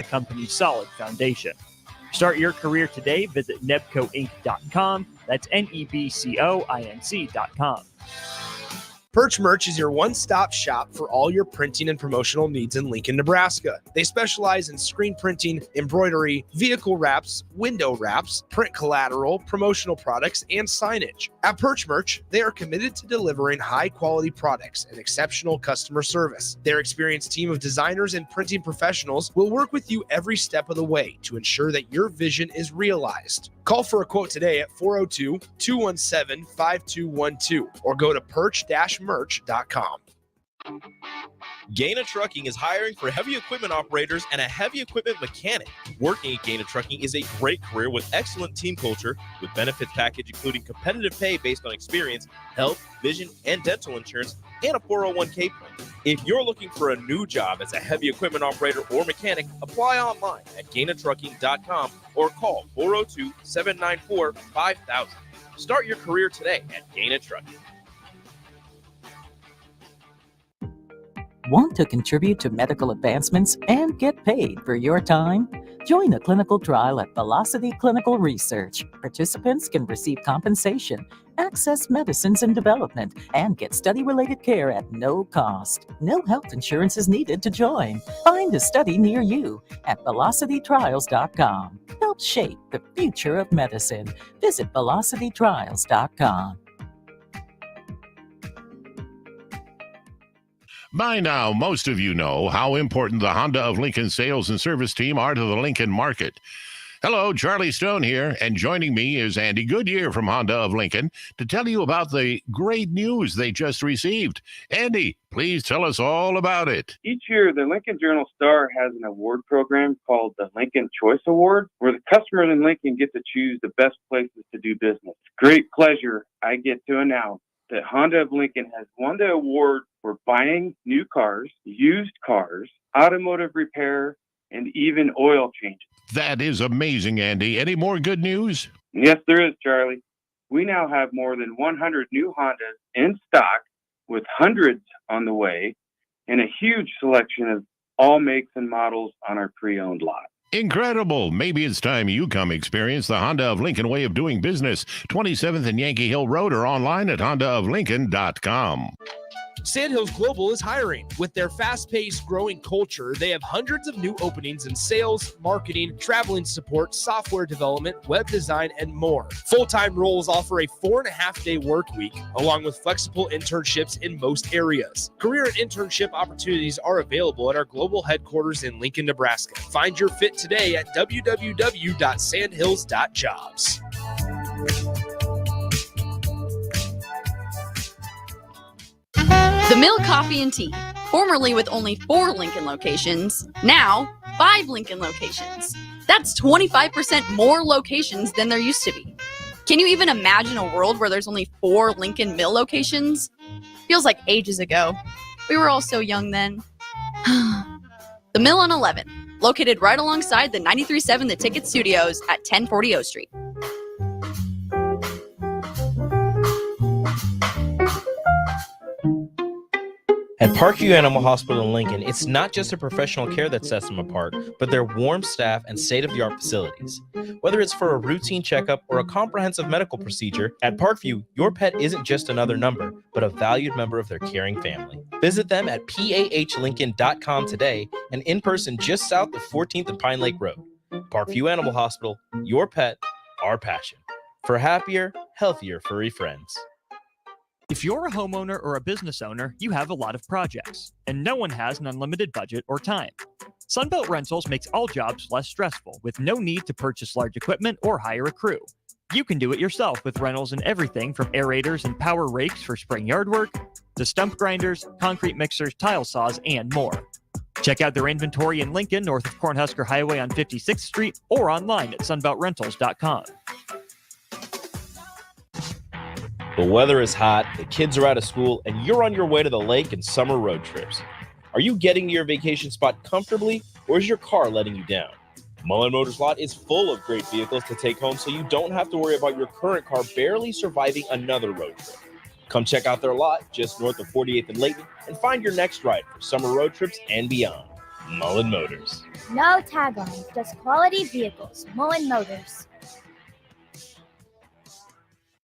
the company's solid foundation. Start your career today. Visit nebcoinc.com. That's NEBCOINC.com. Perch Merch is your one-stop shop for all your printing and promotional needs in Lincoln, Nebraska. They specialize in screen printing, embroidery, vehicle wraps, window wraps, print collateral, promotional products, and signage. At Perch Merch, they are committed to delivering high-quality products and exceptional customer service. Their experienced team of designers and printing professionals will work with you every step of the way to ensure that your vision is realized. Call for a quote today at 402-217-5212 or go to perch-merch.com. Gaina Trucking is hiring for heavy equipment operators and a heavy equipment mechanic. Working at Gaina Trucking is a great career with excellent team culture, with benefits package including competitive pay based on experience, health, vision, and dental insurance, and a 401k plan. If you're looking for a new job as a heavy equipment operator or mechanic, apply online at GainaTrucking.com or call 402-794-5000. Start your career today at Gaina Trucking. Want to contribute to medical advancements and get paid for your time? Join a clinical trial at Velocity Clinical Research. Participants can receive compensation, access medicines in development, and get study-related care at no cost. No health insurance is needed to join. Find a study near you at velocitytrials.com. Help shape the future of medicine. Visit velocitytrials.com. By now, most of you know how important the Honda of Lincoln sales and service team are to the Lincoln market. Hello, Charlie Stone here, and joining me is Andy Goodyear from Honda of Lincoln to tell you about the great news they just received. Andy, please tell us all about it. Each year, the Lincoln Journal-Star has an award program called the Lincoln Choice Award, where the customers in Lincoln get to choose the best places to do business. Great pleasure I get to announce that Honda of Lincoln has won the award for buying new cars, used cars, automotive repair, and even oil changes. That is amazing, Andy. Any more good news? Yes, there is, Charlie. We now have more than 100 new Hondas in stock, with hundreds on the way, and a huge selection of all makes and models on our pre-owned lot. Incredible. Maybe it's time you come experience the Honda of Lincoln way of doing business. 27th and Yankee Hill Road or online at hondaoflincoln.com. Sandhills Global is hiring. With their fast-paced, growing culture, they have hundreds of new openings in sales, marketing, traveling support, software development, web design, and more. Full-time roles offer a 4.5-day work week, along with flexible internships in most areas. Career and internship opportunities are available at our global headquarters in Lincoln, Nebraska. Find your fit today at www.sandhills.jobs. The Mill Coffee and Tea, formerly with only 4 Lincoln locations, now 5 Lincoln locations. That's 25% more locations than there used to be. Can you even imagine a world where there's only 4 Lincoln Mill locations? Feels like ages ago. We were all so young then. The Mill on 11, located right alongside the 93.7 The Ticket Studios at 1040 O Street. At Parkview Animal Hospital in Lincoln, it's not just a professional care that sets them apart, but their warm staff and state-of-the-art facilities. Whether it's for a routine checkup or a comprehensive medical procedure, at Parkview, your pet isn't just another number, but a valued member of their caring family. Visit them at pahlincoln.com today and in person just south of 14th and Pine Lake Road. Parkview Animal Hospital, your pet, our passion. For happier, healthier furry friends. If you're a homeowner or a business owner, you have a lot of projects, and no one has an unlimited budget or time. Sunbelt Rentals makes all jobs less stressful with no need to purchase large equipment or hire a crew. You can do it yourself with rentals and everything from aerators and power rakes for spring yard work to stump grinders, concrete mixers, tile saws, and more. Check out their inventory in Lincoln, north of Cornhusker Highway on 56th Street, or online at sunbeltrentals.com. The weather is hot, the kids are out of school, and you're on your way to the lake and summer road trips. Are you getting to your vacation spot comfortably, or is your car letting you down? Mullen Motors Lot is full of great vehicles to take home, so you don't have to worry about your current car barely surviving another road trip. Come check out their lot just north of 48th and Layton and find your next ride for summer road trips and beyond. Mullen Motors. No taglines, just quality vehicles. Mullen Motors.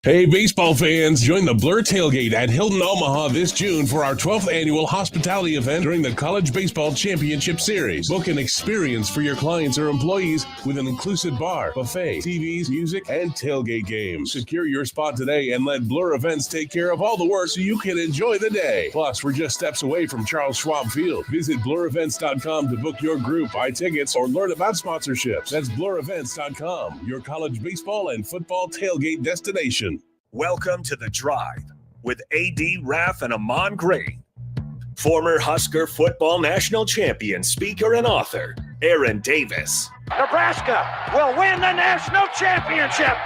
Hey, baseball fans, join the Blur Tailgate at Hilton Omaha this June for our 12th annual hospitality event during the College Baseball Championship Series. Book an experience for your clients or employees with an inclusive bar, buffet, TVs, music, and tailgate games. Secure your spot today and let Blur Events take care of all the work so you can enjoy the day. Plus, we're just steps away from Charles Schwab Field. Visit blurevents.com to book your group, buy tickets, or learn about sponsorships. That's blurevents.com, your college baseball and football tailgate destination. Welcome to The Drive with AD Raff and Ahman Gray. Former Husker football national champion, speaker, and author, Aaron Davis. Nebraska will win the national championship.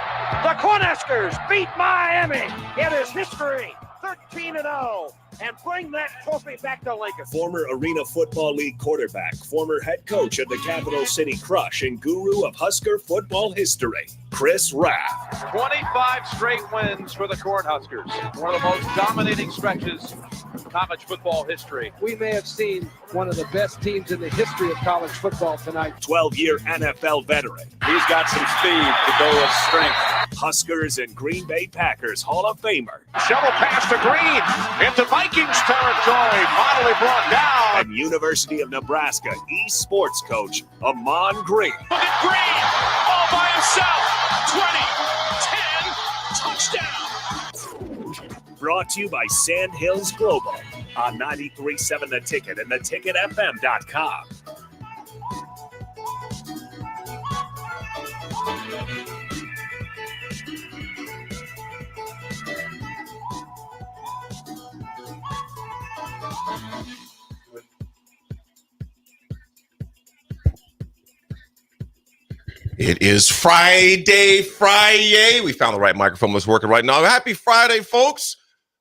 The Cornhuskers beat Miami. It is history, 13-0, and bring that trophy back to Lincoln. Former Arena Football League quarterback, former head coach of the Capital City Crush, and guru of Husker football history, Chris Raff. 25 straight wins for the Cornhuskers. One of the most dominating stretches in college football history. We may have seen one of the best teams in the history of college football tonight. 12-year NFL veteran. He's got some speed to go with strength. Huskers and Green Bay Packers Hall of Famer. Shovel pass to Green into Vikings territory. Finally brought down. And University of Nebraska East sports coach, Ahman Green. Look at Green all by himself. 20, 10, touchdown. Brought to you by Sand Hills Global on 93.7 The Ticket and theticketfm.com. It is Friday. We found the right microphone that's working right now. Happy Friday, folks.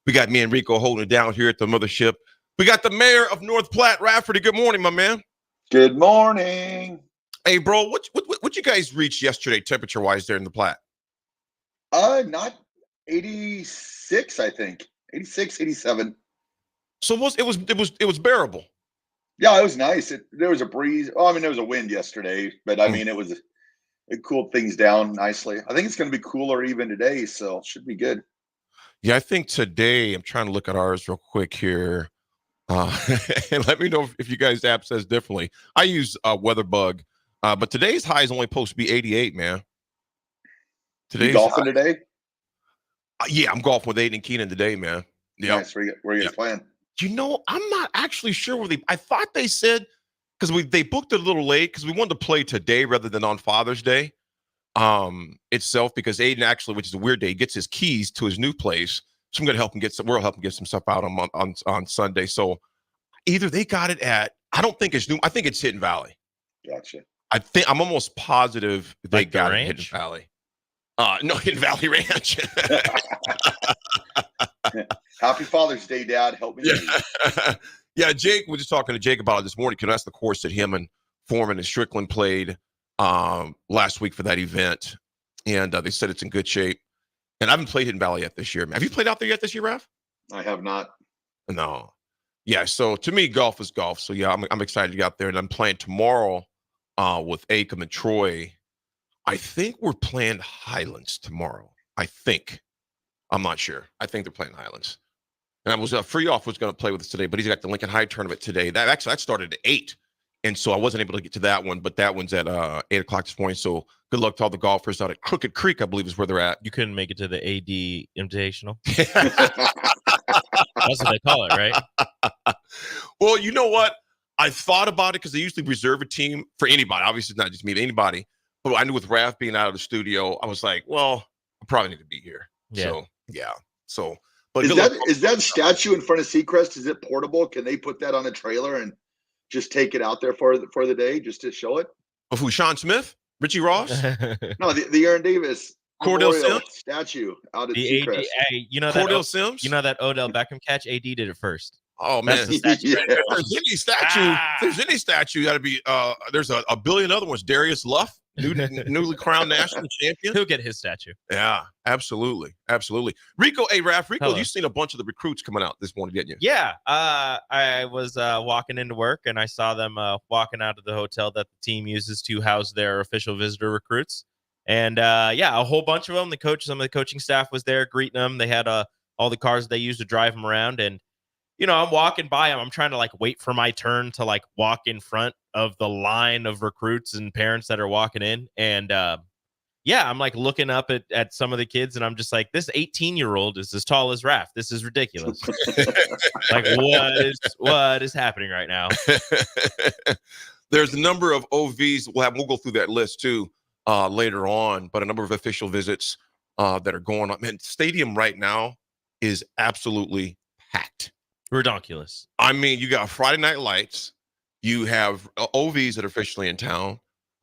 We got me and Rico holding it down here at the mothership. We got the mayor of North Platte, Rafferty. Good morning, my man. Good morning. Hey, bro, what you guys reached yesterday temperature-wise there in the Platte? Not 86, I think. 86, 87. So it was bearable. Yeah, it was nice. There was a breeze. Oh, I mean, there was a wind yesterday, but I mean, it cooled things down nicely. I think it's going to be cooler even today, so it should be good. Yeah, I think today, I'm trying to look at ours real quick here. And let me know if you guys' app says differently. I use WeatherBug, but today's high is only supposed to be 88, man. You golfing today? Yeah, I'm golfing with Aiden and Keenan today, man. Yeah. Nice. Where you guys playing? You know, I'm not actually sure where I thought they said, because they booked it a little late because we wanted to play today rather than on Father's Day itself, because Aiden actually, which is a weird day, he gets his keys to his new place. So I'm going to help him we'll help him get some stuff out on Sunday. So either they got it at, I don't think it's new. I think it's Hidden Valley. Gotcha. I'm almost positive they like got the it at Hidden Valley. No, Hidden Valley Ranch. Happy Father's Day, Dad. Help me. Yeah, Jake, we're just talking to Jake about it this morning because that's the course that him and Foreman and Strickland played last week for that event. And they said it's in good shape. And I haven't played Hidden Valley yet this year. Have you played out there yet this year, Raff? I have not. No. Yeah, so to me, golf is golf. So, yeah, I'm excited to get out there. And I'm playing tomorrow with Acom and Troy. I think we're playing Highlands tomorrow. I think. I'm not sure. I think they're playing Highlands. And I was Free Off was going to play with us today, but he's got the Lincoln High tournament today. That started at 8. And so I wasn't able to get to that one, but that one's at 8 o'clock this morning. So good luck to all the golfers out at Crooked Creek, I believe is where they're at. You couldn't make it to the AD Invitational? That's what they call it, right? Well, you know what? I thought about it because they usually reserve a team for anybody. Obviously, it's not just me, but anybody. But I knew with Raff being out of the studio, I was like, well, I probably need to be here. Yeah. So, yeah. So, but is that statue in front of Seacrest, is it portable? Can they put that on a trailer and just take it out there for the day just to show it? Of who? Sean Smith? Richie Ross? No, the Aaron Davis Cordell Sims statue out at Seacrest. Hey, you know Cordell Sims? You know that Odell Beckham catch? AD did it first. Oh man, That's the statue. Yeah. if there's any statue, you got to be. There's a billion other ones. Darius Luff, newly crowned national champion. He'll get his statue. Yeah, absolutely. Rico, Raff, Hello. you seen a bunch of the recruits coming out this morning, didn't you? Yeah. I was walking into work and I saw them walking out of the hotel that the team uses to house their official visitor recruits. And a whole bunch of them. Some of the coaching staff was there greeting them. They had all the cars they use to drive them around. And, I'm walking by them. I'm trying to wait for my turn to walk in front of the line of recruits and parents that are walking in. And I'm looking up at some of the kids and I'm just like, this 18-year-old is as tall as Raff. This is ridiculous. What is happening right now? There's a number of OVs. We'll go through that list too later on, but a number of official visits that are going on. Man, stadium right now is absolutely packed. Redonkulous. I mean, you got Friday Night Lights. You have OVs that are officially in town.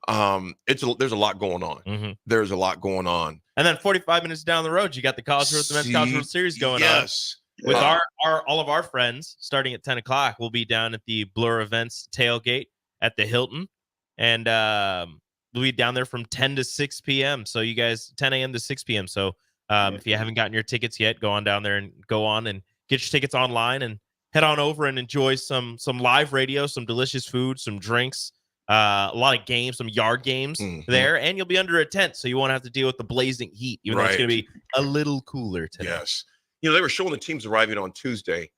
There's a lot going on. Mm-hmm. There's a lot going on. And then 45 minutes down the road, you got the Men's College World Series going on. With all of our friends starting at 10 o'clock. We'll be down at the Blur Events tailgate at the Hilton. And we'll be down there from 10 to 6 p.m. So you guys, 10 a.m. to 6 p.m. So if you haven't gotten your tickets yet, go on down there and go on and get your tickets online and head on over and enjoy some live radio, some delicious food, some drinks, a lot of games, some yard games there, and you'll be under a tent, so you won't have to deal with the blazing heat, even though it's going to be a little cooler today. Yes. They were showing the teams arriving on Tuesday.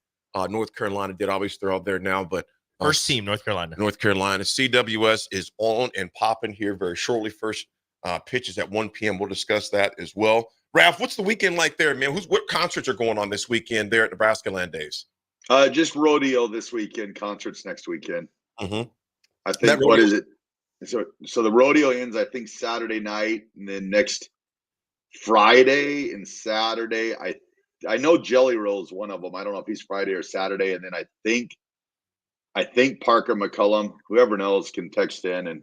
North Carolina did, obviously they're out there now, but first team, North Carolina. CWS is on and popping here very shortly. First pitches at 1 p.m. We'll discuss that as well. Raff, what's the weekend like there, man? What concerts are going on this weekend there at Nebraska Land Days? Just rodeo this weekend, concerts next weekend. Mm-hmm. I think, what is it? So the rodeo ends, I think, Saturday night, and then next Friday and Saturday. I know Jelly Roll is one of them. I don't know if he's Friday or Saturday. And then I think Parker McCullum, whoever knows, can text in. And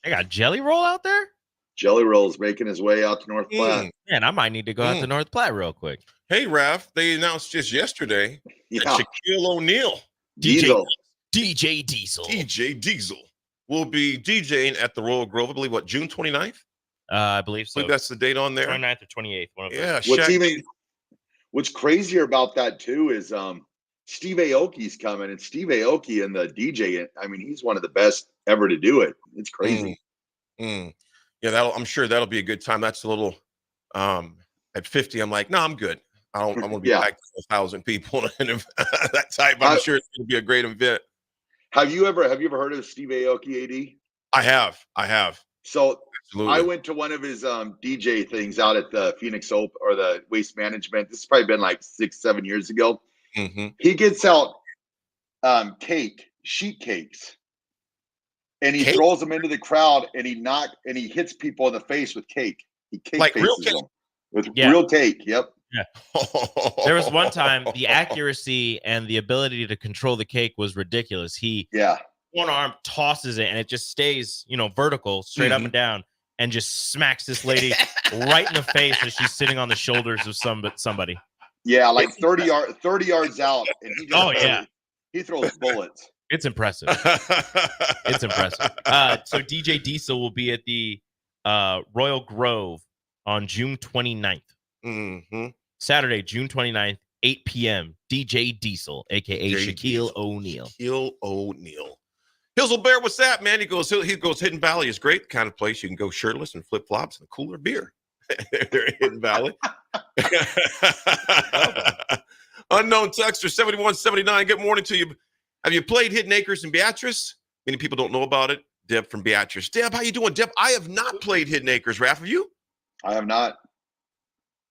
they got Jelly Roll out there? Jelly Roll's making his way out to North Platte. Man, I might need to go out to North Platte real quick. Hey, Raff, they announced just yesterday that Shaquille O'Neal, DJ Diesel will be DJing at the Royal Grove, I believe, June 29th? I believe so. I believe that's the date on there. 29th or 28th. One of Yeah. What's crazier about that, too, is Steve Aoki's coming, and Steve Aoki and the DJ, I mean, he's one of the best ever to do it. It's crazy. Yeah, I'm sure that'll be a good time. That's a little at 50. I'm like, no, I'm good. I want to be back to 1,000 people and that type. I'm sure it's going to be a great event. Have you ever heard of Steve Aoki, AD? I have. So absolutely. I went to one of his DJ things out at the Phoenix Open or the Waste Management. This has probably been like 6-7 years ago. Mm-hmm. He gets out sheet cakes. And he throws them into the crowd, and he hits people in the face with cake. He cake like faces real cake? them with real cake. Yep. Yeah. There was one time the accuracy and the ability to control the cake was ridiculous. He one arm tosses it, and it just stays, vertical, straight up and down, and just smacks this lady right in the face as she's sitting on the shoulders of somebody. Yeah, like 30 yards out, and he just he throws bullets. It's impressive. It's impressive. So DJ Diesel will be at the Royal Grove on June 29th. Mm-hmm. Saturday, June 29th, 8 p.m. DJ Diesel, a.k.a. Shaquille O'Neal. Shaquille O'Neal. Hizzle Bear, what's that, man? He goes Hidden Valley is great, the kind of place you can go shirtless and flip-flops and a cooler beer. They're in Hidden Valley. Unknown texter 7179, good morning to you. Have you played Hidden Acres in Beatrice? Many people don't know about it. Deb from Beatrice. Deb, how you doing? Deb, I have not played Hidden Acres. Raff, have you? I have not.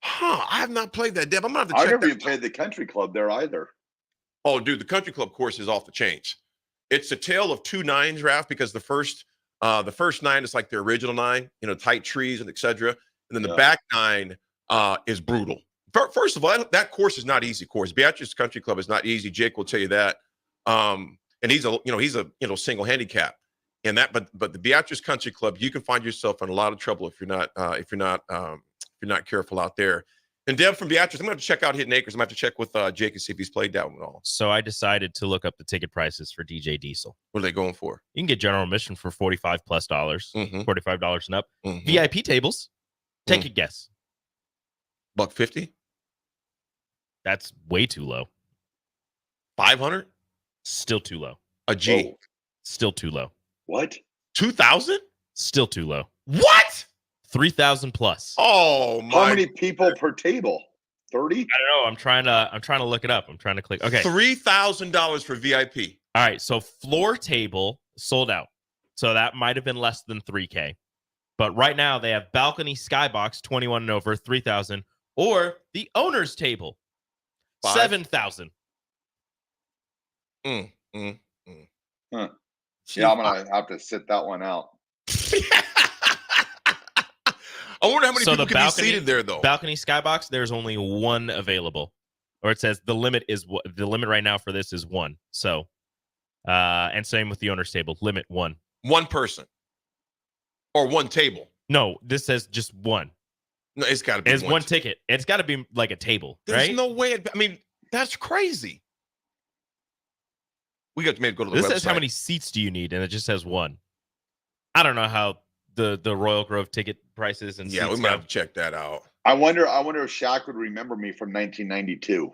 I have not played that, Deb. I'm going to have to check. I've never even played the country club there either. Oh, dude, the country club course is off the chains. It's a tale of two nines, Raff, because the first 9 is like the original 9, tight trees and etc. And then the back 9 is brutal. First of all, that course is not easy course. Beatrice Country Club is not easy. Jake will tell you that. And he's a single handicap. And but the Beatrice Country Club, you can find yourself in a lot of trouble if you're not careful out there. And Deb from Beatrice, I'm going to check out Hidden Acres. I'm going to have to check with Jake and see if he's played that one at all. So I decided to look up the ticket prices for DJ Diesel. What are they going for? You can get general admission for $45+ $45 and up. Mm-hmm. VIP tables. Take a guess. $150? That's way too low. 500? Still too low. A G? Whoa. Still too low. What? 2,000? Still too low. What? 3,000 plus. Oh my! How many people per table? 30? I don't know. I'm trying to look it up. I'm trying to click. Okay. $3,000 for VIP. All right. So floor table sold out. So that might have been less than $3,000. But right now they have balcony skybox 21 and over $3,000, or the owner's table $7,000. Huh. Yeah, I'm gonna have to sit that one out. I wonder how many people can be seated there, though. Balcony skybox, there's only one available, or it says the limit right now for this is one. So, and same with the owner's table, limit one. One person or one table. No, this says just one. No, it's got to be. It's one ticket. It's got to be like a table. There's right? no way. I mean, that's crazy. We got to maybe go to the This website. says how many seats do you need, and it just says one. I don't know how the Royal Grove ticket prices and yeah, we might have to check that out. I wonder if Shaq would remember me from 1992.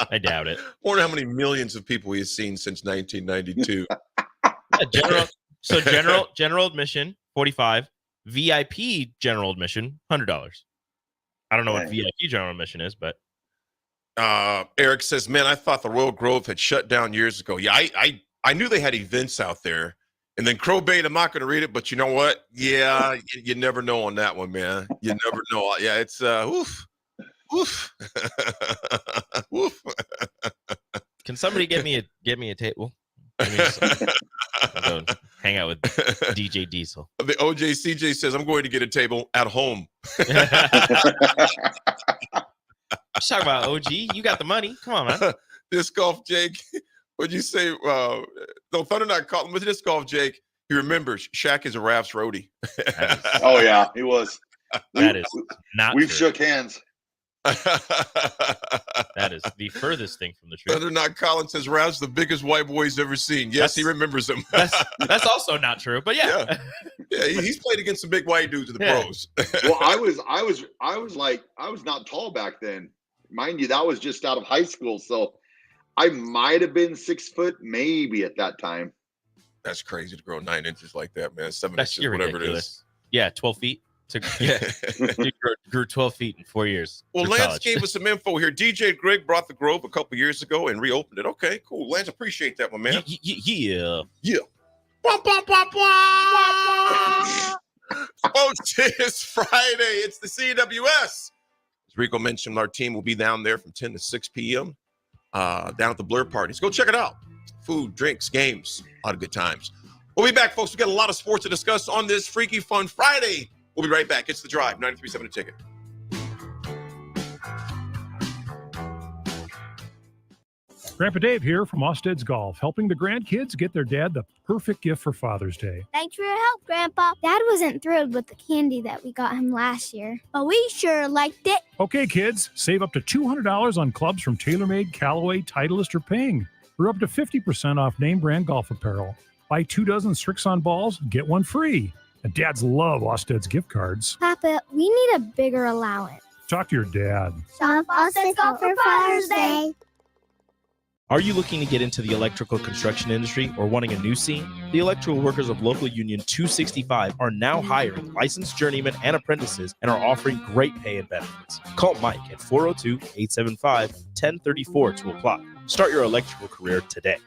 I doubt it. I wonder how many millions of people he has seen since 1992. General admission $45, VIP general admission $100. I don't know what VIP general admission is, but Eric says, "Man, I thought the Royal Grove had shut down years ago." Yeah, I knew they had events out there, and then Crowbait. I'm not going to read it, but you know what? Yeah, you never know on that one, man. You never know. Yeah, it's oof. Woof. Can somebody get me a table? Go hang out with DJ Diesel. The OJCJ says, "I'm going to get a table at home." Let's talk about OG. You got the money. Come on, man. Disc Golf Jake. What'd you say? No, Thunder not calling. But Disc Golf Jake. He remembers Shaq is a Raff's roadie. Oh yeah, he was. That is not. We've true. shook hands. That is the furthest thing from the truth. Thunder Not Collins says Raff's the biggest white boy he's ever seen. Yes, he remembers him. That's also not true, but yeah. He's played against some big white dudes in the pros. Well, I was not tall back then. Mind you, that was just out of high school, so I might have been 6 foot, maybe at that time. That's crazy to grow 9 inches like that, man. 7 That's inches, whatever ridiculous. it is. Yeah, 12 feet. You grew 12 feet in 4 years. Well, Lance gave us some info here. DJ Greg brought the Grove a couple years ago and reopened it. Okay, cool. Lance, appreciate that one, man. Yeah. Folks, it's Friday. It's the CWS. As Rico mentioned, our team will be down there from 10 to 6 p.m. Down at the Blur Parties. Go check it out. Food, drinks, games, a lot of good times. We'll be back, folks. We got a lot of sports to discuss on this Freaky Fun Friday. We'll be right back. It's The Drive, 93.7 The Ticket. Grandpa Dave here from Osted's Golf, helping the grandkids get their dad the perfect gift for Father's Day. Thanks for your help, Grandpa. Dad wasn't thrilled with the candy that we got him last year, but we sure liked it. Okay, kids, save up to $200 on clubs from TaylorMade, Callaway, Titleist, or Ping. We're up to 50% off name brand golf apparel. Buy 2 dozen Strixon balls, get one free. And dads love Osted's gift cards. Papa, we need a bigger allowance. Talk to your dad. Shop Osted's Golf for Father's Day. Are you looking to get into the electrical construction industry or wanting a new scene? The electrical workers of Local Union 265 are now hiring licensed journeymen and apprentices and are offering great pay and benefits. Call Mike at 402-875-1034 to apply. Start your electrical career today.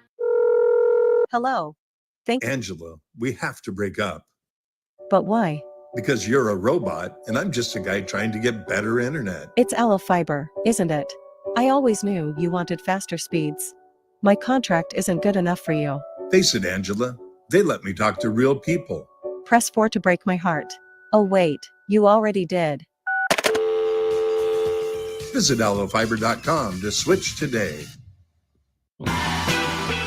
Hello. Angela, we have to break up. But why? Because you're a robot and I'm just a guy trying to get better internet. It's Aloe Fiber, isn't it? I always knew you wanted faster speeds. My contract isn't good enough for you. Face it, Angela, they let me talk to real people. Press 4 to break my heart. Oh wait, you already did. Visit aloefiber.com to switch today.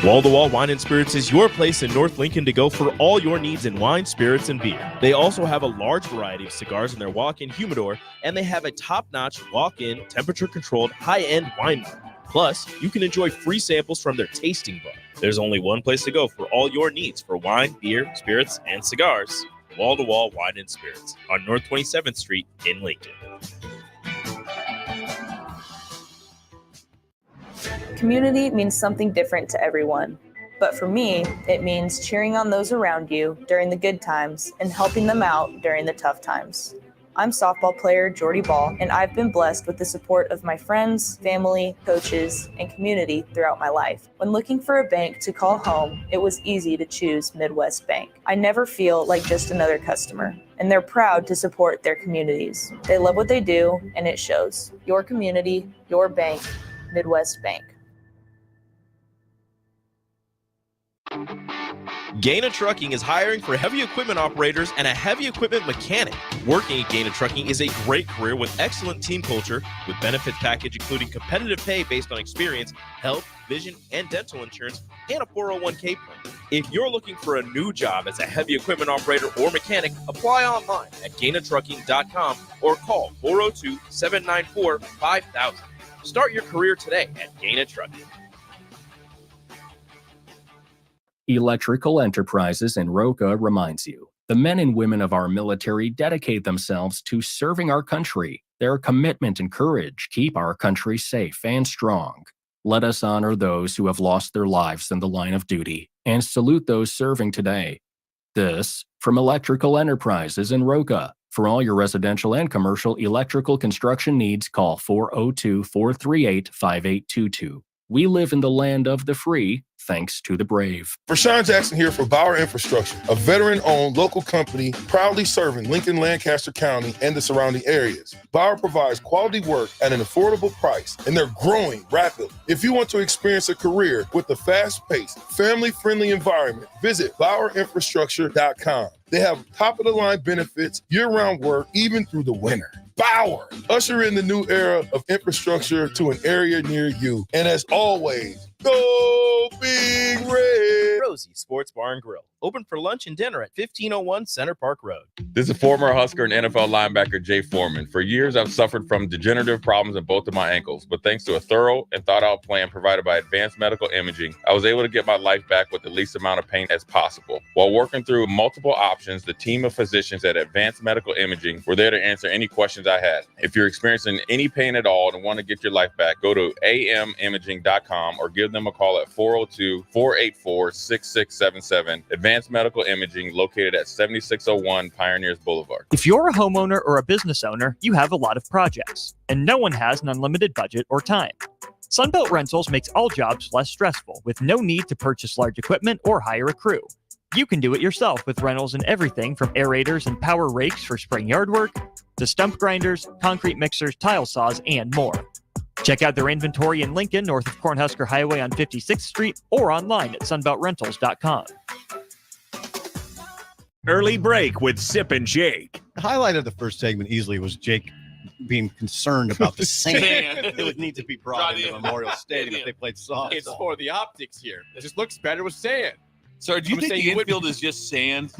Wall-to-Wall Wine and Spirits is your place in North Lincoln to go for all your needs in wine, spirits, and beer. They also have a large variety of cigars in their walk-in humidor, and they have a top-notch walk-in, temperature-controlled, high-end wine bar. Plus, you can enjoy free samples from their tasting bar. There's only one place to go for all your needs for wine, beer, spirits, and cigars. Wall-to-Wall Wine and Spirits on North 27th Street in Lincoln. Community means something different to everyone. But for me, it means cheering on those around you during the good times and helping them out during the tough times. I'm softball player Jordy Ball, and I've been blessed with the support of my friends, family, coaches, and community throughout my life. When looking for a bank to call home, it was easy to choose Midwest Bank. I never feel like just another customer, and they're proud to support their communities. They love what they do, and it shows. Your community, your bank, Midwest Bank. Gaina Trucking is hiring for heavy equipment operators and a heavy equipment mechanic. Working at Gaina Trucking is a great career with excellent team culture, with benefits package including competitive pay based on experience, health, vision, and dental insurance, and a 401k plan. If you're looking for a new job as a heavy equipment operator or mechanic, apply online at GainaTrucking.com or call 402-794-5000. Start your career today at Gaina Trucking. Electrical Enterprises in Roca reminds you, the men and women of our military dedicate themselves to serving our country. Their commitment and courage keep our country safe and strong. Let us honor those who have lost their lives in the line of duty and salute those serving today. This from Electrical Enterprises in Roca. For all your residential and commercial electrical construction needs, call 402-438-5822. We live in the land of the free, thanks to the brave. Rashawn Jackson here for Bauer Infrastructure, a veteran-owned local company proudly serving Lincoln, Lancaster County, and the surrounding areas. Bauer provides quality work at an affordable price, and they're growing rapidly. If you want to experience a career with a fast-paced, family-friendly environment, visit BauerInfrastructure.com. They have top-of-the-line benefits, year-round work, even through the winter. Bauer, usher in the new era of infrastructure to an area near you. And as always, go Big Red! Rosie Sports Bar and Grill, open for lunch and dinner at 1501 Center Park Road. This is former Husker and NFL linebacker Jay Foreman. For years, I've suffered from degenerative problems in both of my ankles, but thanks to a thorough and thought-out plan provided by Advanced Medical Imaging, I was able to get my life back with the least amount of pain as possible. While working through multiple options, the team of physicians at Advanced Medical Imaging were there to answer any questions I had. If you're experiencing any pain at all and want to get your life back, go to amimaging.com or give them a call at 402-484-6677. Advanced Medical Imaging, located at 7601 Pioneers Boulevard. If you're a homeowner or a business owner, you have a lot of projects, and no one has an unlimited budget or time. Sunbelt Rentals makes all jobs less stressful with no need to purchase large equipment or hire a crew. You can do it yourself with rentals and everything from aerators and power rakes for spring yard work to stump grinders, concrete mixers, tile saws, and more. Check out their inventory in Lincoln, north of Cornhusker Highway on 56th Street, or online at sunbeltrentals.com. Early break with Sip and Jake. The highlight of the first segment easily was Jake being concerned about the sand that would need to be brought into Memorial Stadium if they played softball. It's for the optics here. It just looks better with sand. So do you think the infield is just sand,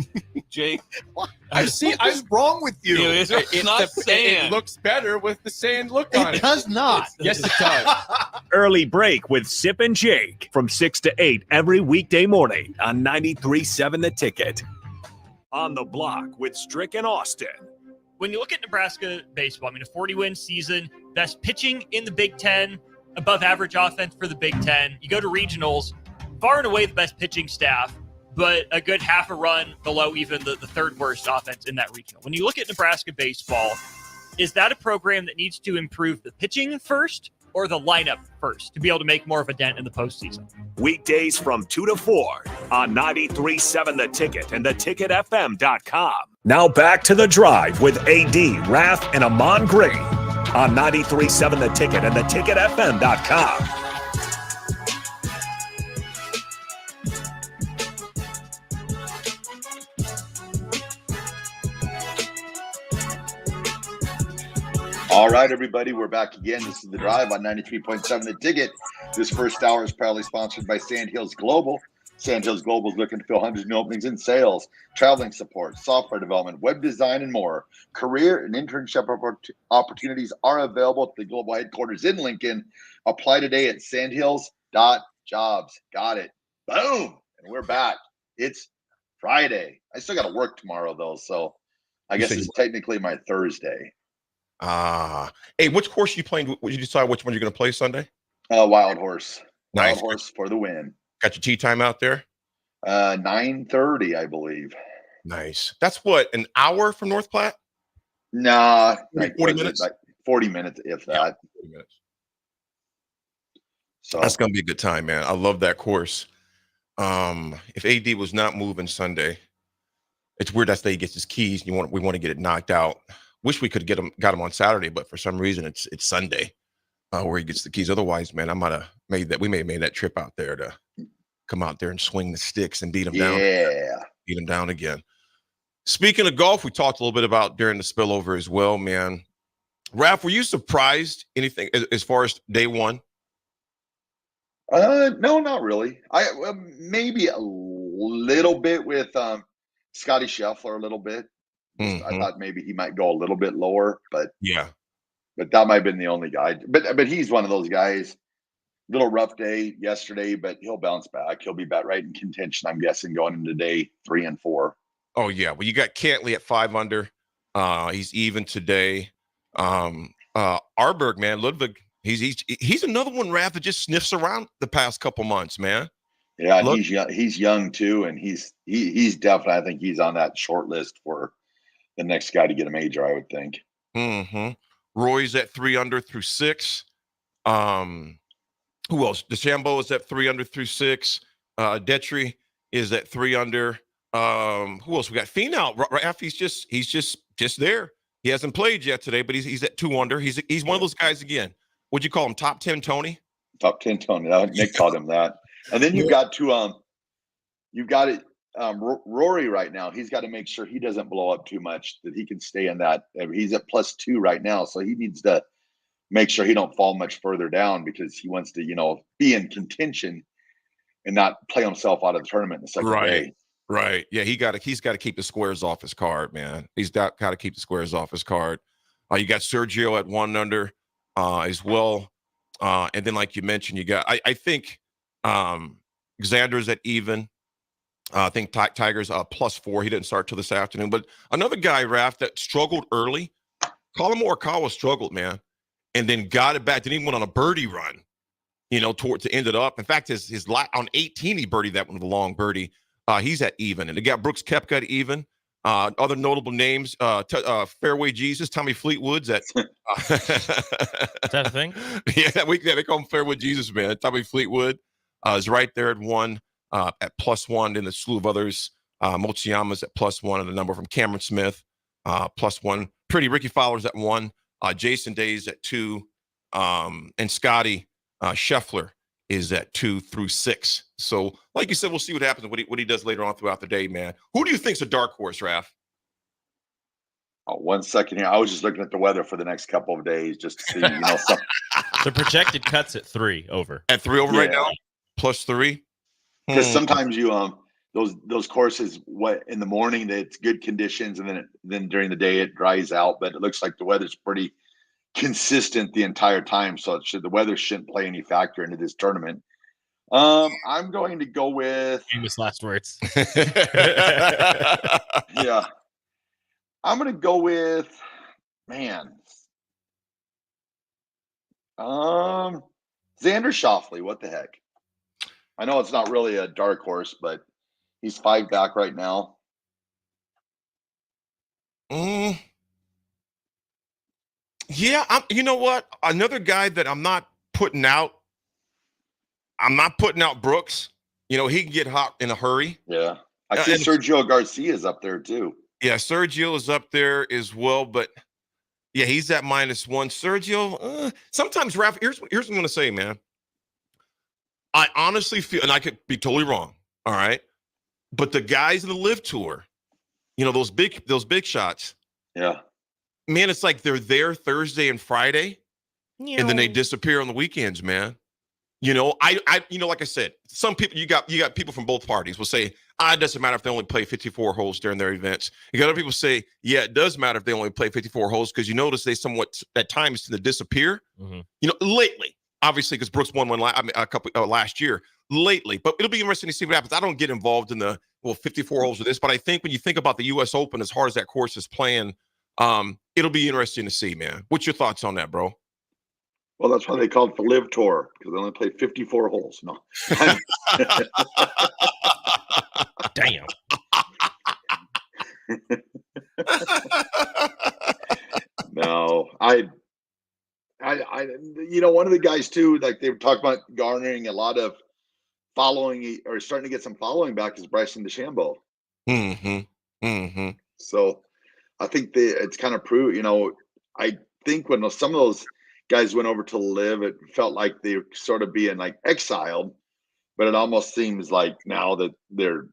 Jake? What's wrong with you? It's not sand. It looks better with the sand look on it. It does not. Yes, it does. Early break with Sip and Jake from 6 to 8 every weekday morning on 93.7 The Ticket. On the Block with Strick and Austin. When you look at Nebraska baseball, a 40-win season, best pitching in the Big Ten, above average offense for the Big Ten. You go to regionals, far and away the best pitching staff, but a good half a run below even the third worst offense in that regional. When you look at Nebraska baseball, is that a program that needs to improve the pitching first or the lineup first to be able to make more of a dent in the postseason? Weekdays from 2 to 4 on 93.7 The Ticket and theticketfm.com. Now back to The Drive with AD, Raff, and Ahman Gray on 93.7 The Ticket and theticketfm.com. All right, everybody, we're back again. This is The Drive on 93.7 The Ticket. This first hour is proudly sponsored by Sandhills Global. Sandhills Global is looking to fill hundreds of new openings in sales, traveling support, software development, web design, and more. Career and internship opportunities are available at the global headquarters in Lincoln. Apply today at sandhills.jobs. Got it. Boom. And we're back. It's Friday. I still got to work tomorrow, though, so I guess it's technically my Thursday. Hey, which course you playing? Would you decide which one you're going to play Sunday? Wild Horse. Nice. Wild Horse for the win. Got your tea time out there? 9:30, I believe. Nice. That's what, an hour from North Platte? Nah, 40 minutes. Like 40 minutes, if that. Yeah, 40 minutes. So that's gonna be a good time, man. I love that course. If AD was not moving Sunday, it's weird that day he gets his keys. We want to get it knocked out. Wish we could got him on Saturday, but for some reason it's Sunday where he gets the keys. Otherwise, man, we may have made that trip out there to come out there and swing the sticks and beat him down. Yeah. Beat him down again. Speaking of golf, we talked a little bit about during the spillover as well, man. Raff, were you surprised anything as far as day one? No, not really. Maybe a little bit with Scotty Scheffler a little bit. I thought maybe he might go a little bit lower, but that might have been the only guy. But he's one of those guys. Little rough day yesterday, but he'll bounce back. He'll be back right in contention, I'm guessing, going into day 3 and 4. Oh yeah, well you got Cantley at 5 under. He's even today. Arberg, man, Ludwig. He's another one, Raff, that just sniffs around the past couple months, man. Yeah, he's young too, and he's definitely. I think he's on that short list for the next guy to get a major, I would think. Roy's at 3 under through 6. Who else? DeChambeau is at 3 under through 6. Detry is at 3 under. Who else? We got Finau. Raff, he's just there. He hasn't played yet today, but he's at 2 under. He's one of those guys again. What'd you call him? Top 10 Tony? Top 10 Tony. Nick called him that. And then you've got Rory right now. He's got to make sure he doesn't blow up too much, that he can stay in that. He's at +2 right now, so he needs to make sure he don't fall much further down because he wants to, be in contention and not play himself out of the tournament in the second day. Right. Yeah, he's got to keep the squares off his card, man. He's got to keep the squares off his card. You got Sergio at 1 under as well. And then, like you mentioned, you got I think Xander's at even. I think Tiger's +4. He didn't start till this afternoon. But another guy, Raff, that struggled early. Colin Morikawa struggled, man, and then got it back. Didn't even went on a birdie run, towards to end it up. In fact, his on 18 he birdied that one with a long birdie. He's at even, and they got Brooks Koepka at even. Other notable names: Fairway Jesus, Tommy Fleetwood's at. Is that a thing? Yeah, they call him Fairway Jesus, man. Tommy Fleetwood is right there at 1, at +1. Then a slew of others. Mochiyama's at +1, and a number from Cameron Smith, +1. Pretty Ricky Fowler's at 1. Jason Day's at 2, and Scotty Scheffler is at 2 through 6. So, like you said, we'll see what happens, what he does later on throughout the day, man. Who do you think's a dark horse, Raff? Oh, 1 second here. I was just looking at the weather for the next couple of days just to see, something. The projected cuts at 3 over. At 3 over right now? +3? Because sometimes you those courses in the morning it's good conditions, and then during the day it dries out. But it looks like the weather's pretty consistent the entire time, so the weather shouldn't play any factor into this tournament. I'm going to go with famous last words. Yeah, I'm going to go with Xander Schauffele. What the heck? I know it's not really a dark horse, but he's 5 back right now. Yeah, you know what? Another guy that I'm not putting out Brooks. He can get hot in a hurry. Yeah. I see Sergio Garcia's up there too. Yeah, Sergio is up there as well, but yeah, he's at -1. Sergio, sometimes, Raff, here's what I'm going to say, man. I honestly feel, and I could be totally wrong, all right? But the guys in the Live Tour, those big shots. Yeah. man, it's like they're there Thursday and Friday, and then they disappear on the weekends, man. You know, I like I said, some people, you got people from both parties will say, it doesn't matter if they only play 54 holes during their events. You got other people say, yeah, it does matter if they only play 54 holes, because you notice they somewhat at times tend to disappear. Mm-hmm. You know, lately, obviously, because Brooks won one last year. Lately, but it'll be interesting to see what happens. I don't get involved in the 54 holes of this, but I think when you think about the U.S. Open, as hard as that course is playing, it'll be interesting to see, man. What's your thoughts on that, bro? Well, that's why they call it the Live Tour, because they only play 54 holes. No. Damn. No, I, one of the guys too, like they were talking about garnering a lot of following, or starting to get some following back, is Bryson DeChambeau. Mm-hmm. Mm-hmm. So I think it's kind of proved, I think when some of those guys went over to Live, it felt like they were sort of being like exiled, but it almost seems like now that they're,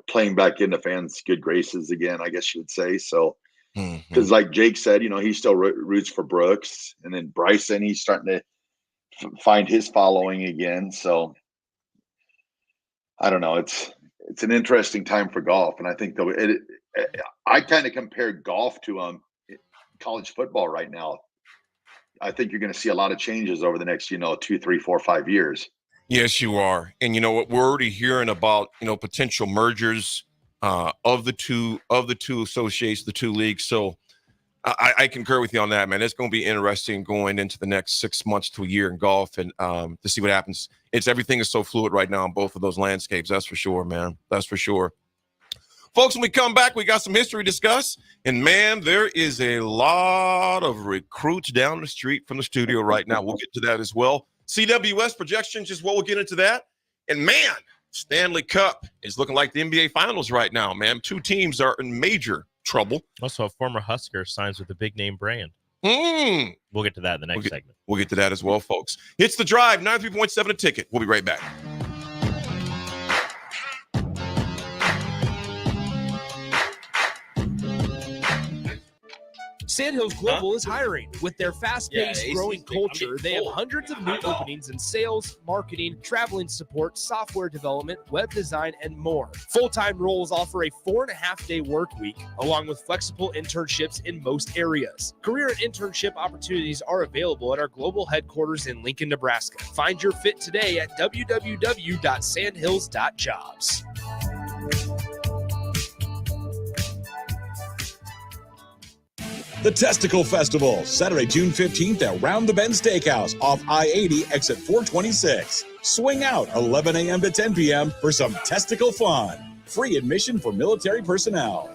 playing back into fans' good graces again, I guess you would say. So, because like Jake said, he still roots for Brooks, and then Bryson, he's starting to find his following again. So I don't know. It's an interesting time for golf. And I think though I kind of compare golf to college football right now. I think you're going to see a lot of changes over the next, 2, 3, 4, 5 years. Yes, you are. And you know what? We're already hearing about, potential mergers of the two associations, the two leagues. So I concur with you on that, man. It's going to be interesting going into the next 6 months to a year in golf, and to see what happens. Everything is so fluid right now in both of those landscapes. That's for sure, man. That's for sure. Folks, when we come back, we got some history to discuss. And, man, there is a lot of recruits down the street from the studio right now. We'll get to that as well. CWS projections as well. We'll get into that. And, man, Stanley Cup is looking like the NBA Finals right now, man. Two teams are in major trouble. Also, a former Husker signs with a big-name brand. We'll get to that in the next segment. We'll get to that as well, folks. It's The Drive, 93.7 a ticket. We'll be right back. Sandhills Global is hiring. With their fast-paced, growing culture, they have hundreds of new openings in sales, marketing, traveling support, software development, web design, and more. Full-time roles offer a 4.5-day work week, along with flexible internships in most areas. Career and internship opportunities are available at our global headquarters in Lincoln, Nebraska. Find your fit today at www.sandhills.jobs. The Testicle Festival, Saturday, June 15th at Round the Bend Steakhouse off I-80, exit 426. Swing out 11 a.m. to 10 p.m. for some testicle fun. Free admission for military personnel.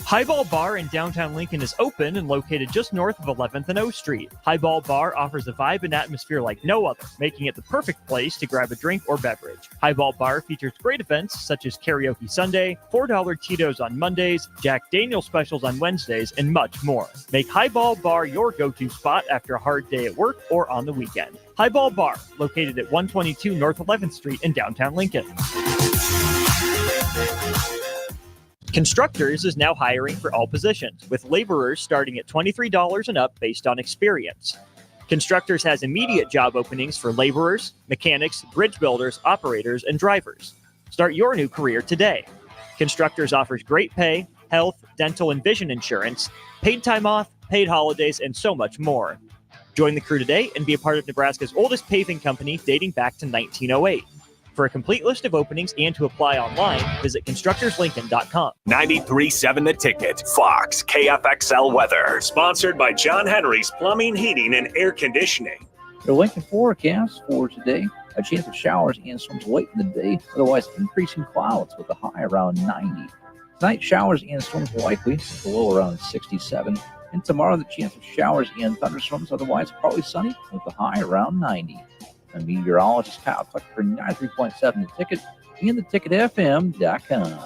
Highball Bar in downtown Lincoln is open and located just north of 11th and O Street. Highball Bar offers a vibe and atmosphere like no other, making it the perfect place to grab a drink or beverage. Highball Bar features great events such as Karaoke Sunday, $4 Cheetos on Mondays, Jack Daniel's specials on Wednesdays, and much more. Make Highball Bar your go-to spot after a hard day at work or on the weekend. Highball Bar, located at 122 North 11th Street in downtown Lincoln. Constructors is now hiring for all positions, with laborers starting at $23 and up based on experience. Constructors has immediate job openings for laborers, mechanics, bridge builders, operators, and drivers. Start your new career today. Constructors offers great pay, health, dental, and vision insurance, paid time off, paid holidays, and so much more. Join the crew today and be a part of Nebraska's oldest paving company dating back to 1908. For a complete list of openings and to apply online, visit constructorslincoln.com. 93.7 The Ticket, Fox, KFXL weather. Sponsored by John Henry's Plumbing, Heating, and Air Conditioning. The Lincoln forecast for today, a chance of showers and storms late in the day, otherwise increasing clouds with a high around 90. Tonight, showers and storms likely, with a low around 67. And tomorrow, the chance of showers and thunderstorms, otherwise partly sunny, with a high around 90. And meteorologist Kyle Tucker for 93.7 The Ticket and theticketfm.com.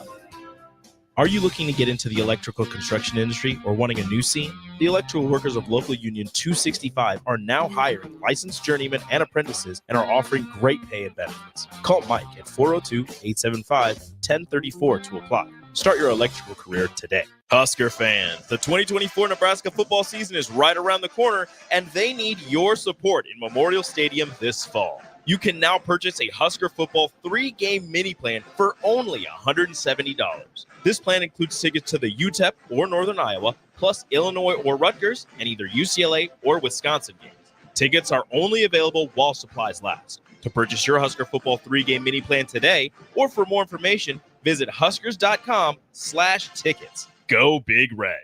Are you looking to get into the electrical construction industry or wanting a new scene? The electrical workers of local union 265 are now hiring licensed journeymen and apprentices and are offering great pay and benefits. Call Mike at 402-875-1034 to apply. Start your electrical career today. Husker fans, the 2024 Nebraska football season is right around the corner, and they need your support in Memorial Stadium this fall. You can now purchase a Husker football 3-game mini plan for only $170. This plan includes tickets to the UTEP or Northern Iowa, plus Illinois or Rutgers, and either UCLA or Wisconsin games. Tickets are only available while supplies last. To purchase your Husker football 3-game mini plan today, or for more information, visit huskers.com/tickets. Go Big Red.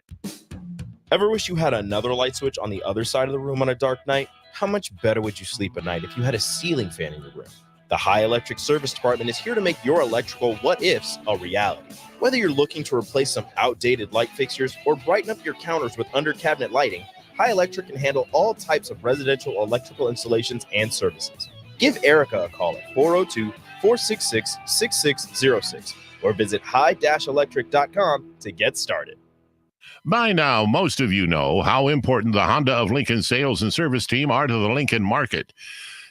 Ever wish you had another light switch on the other side of the room on a dark night? How much better would you sleep at night if you had a ceiling fan in your room? The High Electric Service Department is here to make your electrical what-ifs a reality. Whether you're looking to replace some outdated light fixtures or brighten up your counters with under-cabinet lighting, High Electric can handle all types of residential electrical installations and services. Give Erica a call at 402-466-6606 or visit high-electric.com to get started. By now, most of you know how important the Honda of Lincoln sales and service team are to the Lincoln market.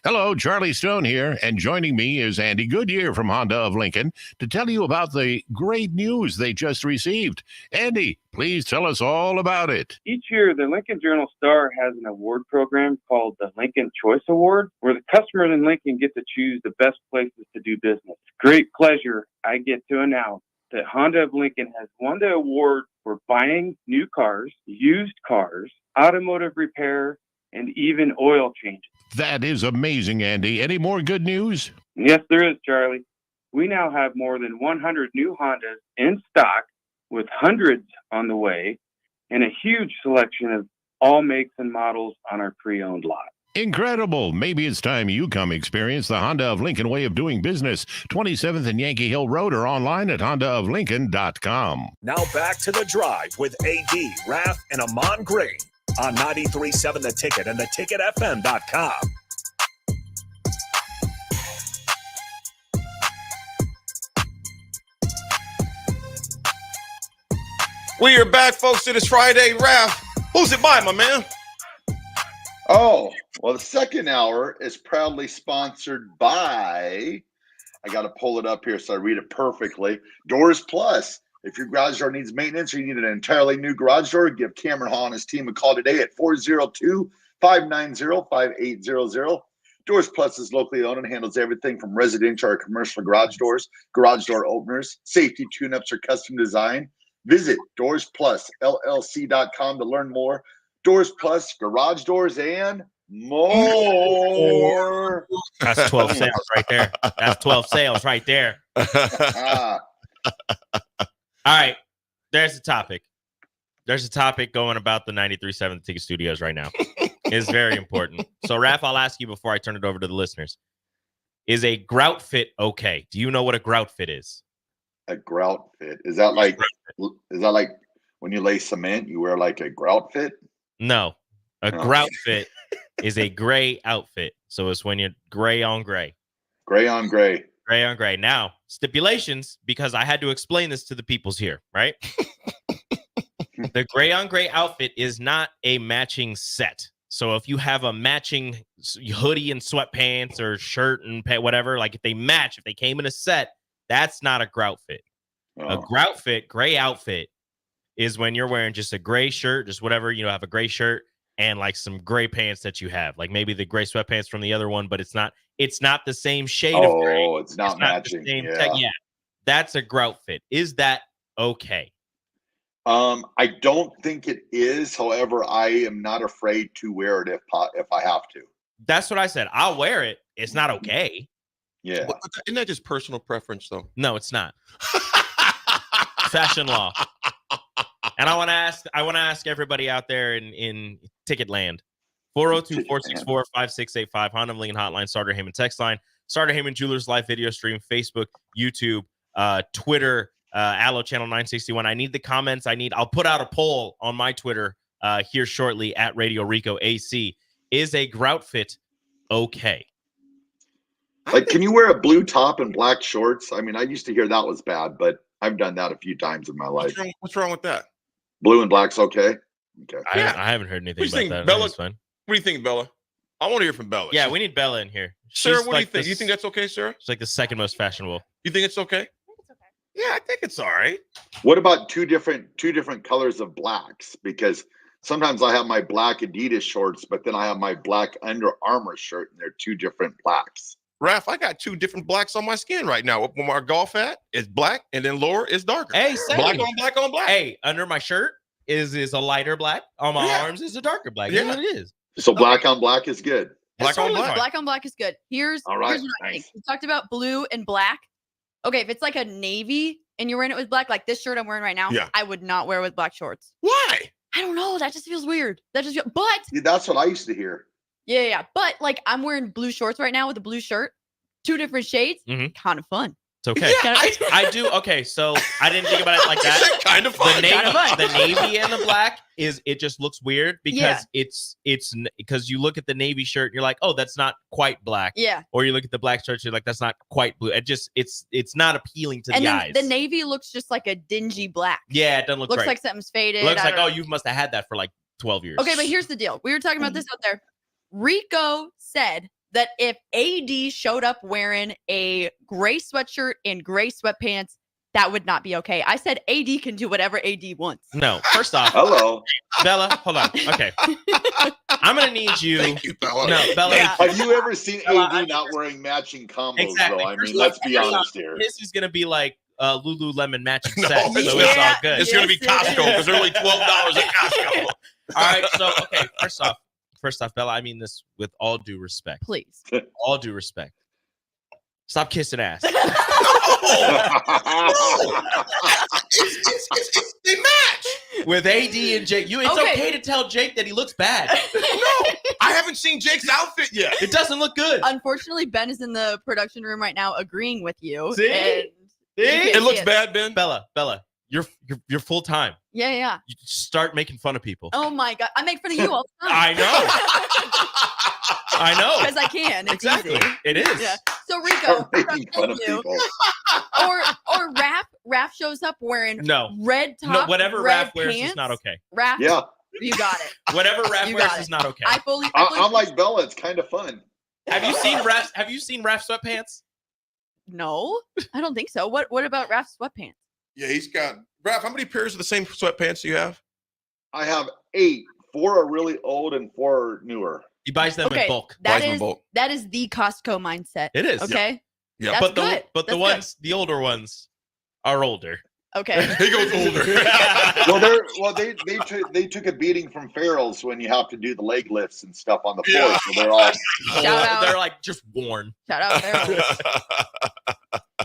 Hello, Charlie Stone here, and joining me is Andy Goodyear from Honda of Lincoln to tell you about the great news they just received. Andy, please tell us all about it. Each year, the Lincoln Journal-Star has an award program called the Lincoln Choice Award, where the customers in Lincoln get to choose the best places to do business. Great pleasure, I get to announce that Honda of Lincoln has won the award for buying new cars, used cars, automotive repair, and even oil changes. That is amazing, Andy. Any more good news? Yes, there is, Charlie. We now have more than 100 new Hondas in stock, with hundreds on the way, and a huge selection of all makes and models on our pre-owned lot. Incredible. Maybe it's time you come experience the Honda of Lincoln way of doing business. 27th and Yankee Hill Road, or online at hondaoflincoln.com. Now back to The Drive with AD, Raff, and Ahman Green on 93.7 The Ticket and theticketfm.com. We are back, folks. It is Friday. Raff, who's it by, my man? Oh, well, the second hour is proudly sponsored by, I got to pull it up here so I read it perfectly, Doors Plus. If your garage door needs maintenance or you need an entirely new garage door, give Cameron Hall and his team a call today at 402-590-5800. Doors Plus is locally owned and handles everything from residential or commercial garage doors, garage door openers, safety tune-ups, or custom design. Visit DoorsPlusLLC.com to learn more. Doors Plus, garage doors, and more. That's 12 sales right there. That's 12 sales right there. All right. There's a topic. There's a topic going about the 93.7 Ticket Studios right now. It's very important. So, Raff, I'll ask you before I turn it over to the listeners. Is a grout fit okay? Do you know what a grout fit is? A grout fit? Is that like when you lay cement, you wear like a grout fit? No. A grout fit is a gray outfit. So it's when you're gray on gray. Gray on gray. Gray on gray. Now, stipulations, because I had to explain this to the peoples here, right? The gray on gray outfit is not a matching set. So if you have a matching hoodie and sweatpants or shirt and whatever, like if they match, if they came in a set, that's not a grout fit. A grout fit, gray outfit, is when you're wearing just a gray shirt, just whatever, have a gray shirt and like some gray pants that you have, like maybe the gray sweatpants from the other one, but it's not the same shade of gray. Oh, it's not matching. Yeah. That's a grout fit. Is that okay? I don't think it is. However, I am not afraid to wear it if I have to. That's what I said. I'll wear it. It's not okay. Yeah. But isn't that just personal preference, though? No, it's not. Fashion law. And I want to ask everybody out there in Ticket Land, 402-464-5685, Honda of Lincoln hotline, Starter Heyman text line, Starter Heyman Jewelers live video stream, Facebook, YouTube, Twitter, Allo Channel 961. I need the comments. I'll put out a poll on my Twitter here shortly at Radio Rico AC. Is a grout fit okay? Like, can you wear a blue top and black shorts? I mean, I used to hear that was bad, but I've done that a few times in my life. What's wrong with that? Blue and black's okay? Okay. I haven't heard anything about that. Bella? Fine. What do you think, Bella? I want to hear from Bella. Yeah, we need Bella in here. Sarah, what do you think? You think that's okay, Sarah? She's like the second most fashionable. You think it's okay? Yeah, I think it's all right. What about two different colors of blacks? Because sometimes I have my black Adidas shorts, but then I have my black Under Armour shirt, and they're two different blacks. Raff, I got two different blacks on my skin right now. Where my golf hat is black, and then lower is darker. Hey, black on black on black. Hey, under my shirt is a lighter black. On my arms is a darker black. Yeah. That's what it is. So black on black is good. Black on black. Black on black is good. Here's All right, what I think. We talked about blue and black. Okay, if it's like a navy and you're wearing it with black, like this shirt I'm wearing right now, I would not wear with black shorts. Why? I don't know. That just feels weird. But Yeah, that's what I used to hear. yeah. But like I'm wearing blue shorts right now with a blue shirt, 2 different shades, kind of fun. It's okay. I do. Okay, so I didn't think about it like that. Kind of fun. The navy and the black it just looks weird because it's because you look at the navy shirt and you're like, oh, that's not quite black. Yeah. Or you look at the black shirt, you're like, that's not quite blue. It's not appealing to And the then eyes. the navy looks just like a dingy black. Yeah, it doesn't look Looks great. like something's faded. It looks I like, don't oh, know. you must have had that for like 12 years. Okay, but here's the deal. We were talking about this out there. Rico said that if AD showed up wearing a gray sweatshirt and gray sweatpants, that would not be okay. I said AD can do whatever AD wants. No, first off, hello, Bella. Hold on. Okay, I'm gonna need you. Thank you, Bella. No, Bella. Have you ever seen AD not wearing matching combos? Exactly. Though I First mean, off, let's be honest here. This is gonna be like Lululemon matching No, set, so it's it's all not. good. It's going to be Costco because they're only $12 at Costco. All right. So okay, first off, Bella. I mean this with all due respect. Please. All due respect. Stop kissing ass. They match with AD and Jake. It's okay to tell Jake that he looks bad. No, I haven't seen Jake's outfit yet. It doesn't look good. Unfortunately, Ben is in the production room right now agreeing with you. See? And It looks bad, Ben. Bella, you're full time. Yeah. You start making fun of people. Oh my God. I make fun of you all the time. I know. Because I can. It's Exactly. easy. It is. Yeah. So Rico, making fun of people. or Raff shows up wearing red top, No, whatever red Raff wears pants. is not okay. Raff, Yeah. you got it. Whatever Raff You wears got is it. not okay. I'm like Bella. It's kind of fun. Have you seen Raff sweatpants? No, I don't think so. What about Raff's sweatpants? Yeah, he's got. Raff, how many pairs of the same sweatpants do you have? I have 8. 4 are really old and 4 are newer. He buys them in bulk. That is the Costco mindset. It is. Okay. Yeah. That's But good. That's the older ones are older. Okay. He goes older. They took a beating from Farrell's when you have to do the leg lifts and stuff on the floor. So they're all They're like just worn. Shout out there.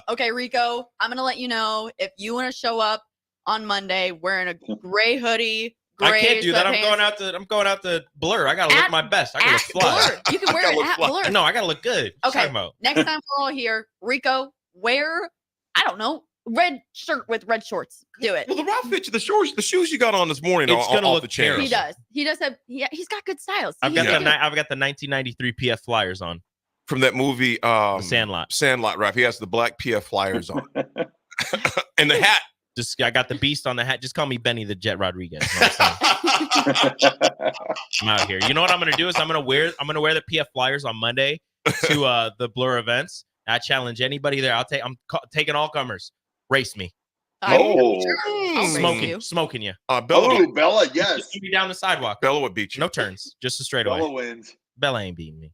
Okay, Rico, I'm gonna let you know if you want to show up on Monday wearing a gray hoodie. I can't do that. sweatpants. I'm going out to Blur. I gotta look my best. I gotta look fly. Blur. You can wear it at Blur. No, I gotta look good. What you Okay. talking about? Next time we're all here, Rico, wear red shirt with red shorts. Do it. Well, the Raff fits you. The shoes you got on this morning It's are gonna off look the chain. He does. He does have. He's got good styles. I've got the 1993 PF Flyers on from that movie, Sandlot. Sandlot, Raff. He has the black PF Flyers on, and the hat. I got the beast on the hat. Just call me Benny the Jet Rodriguez. You know what I'm out here. You know what I'm gonna do is I'm gonna wear the PF Flyers on Monday to the Blur events. I challenge anybody there. I'm taking all comers. Race me. Oh, smoking you. Bella, yes. Keep me down the sidewalk. Bella would beat you. No turns, just a straightaway. Bella wins. Bella ain't beating me.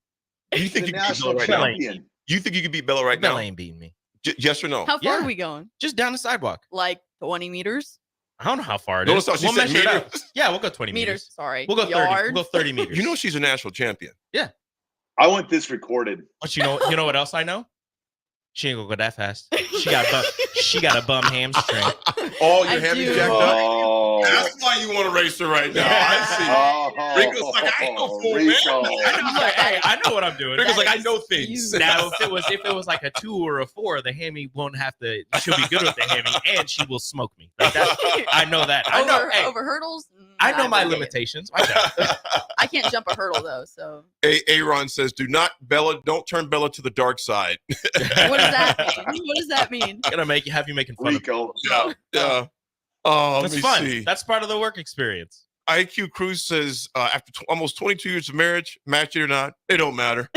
You think The you can beat national Bella right now? champion. You think you can beat Bella right Bella now? ain't beating me. Yes or no? How far are we going? Just down the sidewalk. Like 20 meters? I don't know how far it Notice is. how she said measure it out. meters? Yeah, we'll go 20 Meters. Sorry. We'll go 30. Yards. We'll go 30 meters. You know she's a national champion. Yeah. I want this recorded. But you know what else I know? She ain't gonna go that fast. She got a bum hamstring. Oh, your hammy jacked up? Oh. That's why you want to race her right now. I see. Rico's like, I ain't no fool, man. I know what I'm doing. Rico's like, I know things. Now, if it was like a 2 or a 4, the hammy won't have to. She'll be good with the hammy, and she will smoke me. Like I know that. I know. Over hurdles? I know my limitations. I can't jump a hurdle though. So Aaron says, don't turn Bella to the dark side. what does that mean? What does that mean? Gonna have you making fun Rico. Yeah. Oh, That's let me fun. see. That's part of the work experience. IQ Cruz says, after almost 22 years of marriage, match it or not, it don't matter.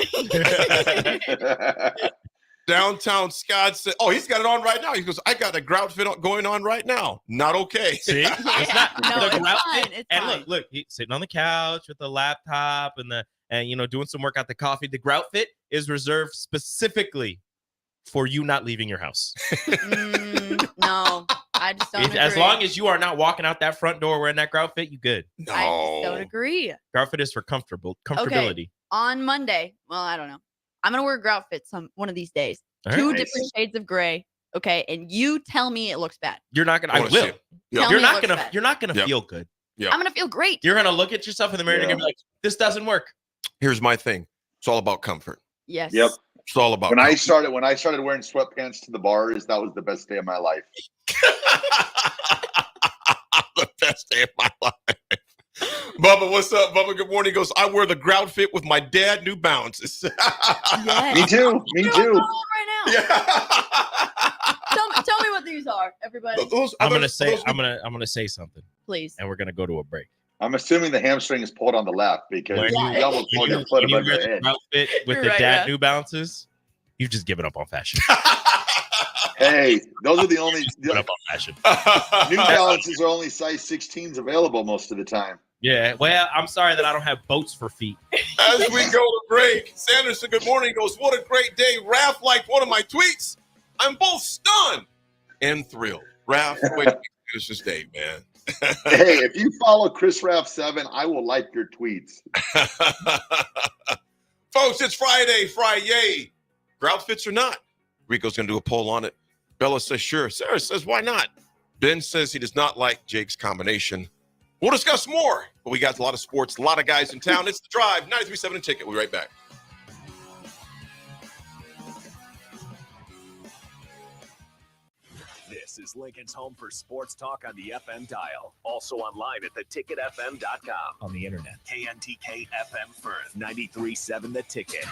Downtown Scott said, "Oh, he's got it on right now." He goes, "I got a grout fit going on right now." Not okay. See, it's not No, the it's grout fine. fit. It's And fine. look, he's sitting on the couch with the laptop and doing some work at the coffee. The grout fit is reserved specifically for you not leaving your house. No, I just don't agree. As long as you are not walking out that front door wearing that grout fit, you good. No. I just don't agree. Grout fit is for comfortability. Okay. On Monday, well, I don't know. I'm gonna wear a grout fit one of these days. All Two right. different shades of gray. Okay, and you tell me it looks bad. You're not gonna. I I wanna see will. it. Yeah. Tell You're me it not looks gonna. bad. You're not gonna Yep. feel good. Yeah. I'm gonna feel great. You're gonna look at yourself in the mirror and you're gonna be like, "This doesn't work." Here's my thing. It's all about comfort. Yes. Yep. It's all about When comfort. I started wearing sweatpants to the bars, that was the best day of my life. The best day of my life. Bubba, what's up? Bubba, good morning. He goes, I wear the grout fit with my dad New Balances. Yes. Me too. Me They're on too. promo right now. Yeah. Tell me what these are, everybody. I'm gonna say something, Please. and we're gonna go to a break. I'm assuming the hamstring is pulled on the left because When you almost pulled your foot when you above your wear the head. grout fit with You're the right, dad yeah. New Balances, you've just given up on fashion. Hey, those are the only Given up on fashion. New Balances are only size 16s available most of the time. Yeah. Well, I'm sorry that I don't have boats for feet. As we go to break, Sanderson, good morning. He goes, what a great day. Raff liked one of my tweets. I'm both stunned and thrilled. Raff, wait, finish this day, man. Hey, if you follow Chris Raff 7, I will like your tweets. Folks, it's Friday. Grout fits or not? Rico's going to do a poll on it. Bella says, sure. Sarah says, why not? Ben says he does not like Jake's combination. We'll discuss more, but we got a lot of sports, a lot of guys in town. It's The Drive, 93.7 Ticket. We'll be right back. This is Lincoln's home for sports talk on the FM dial. Also online at theticketfm.com. On the internet. KNTK FM Firth, 93.7 The Ticket.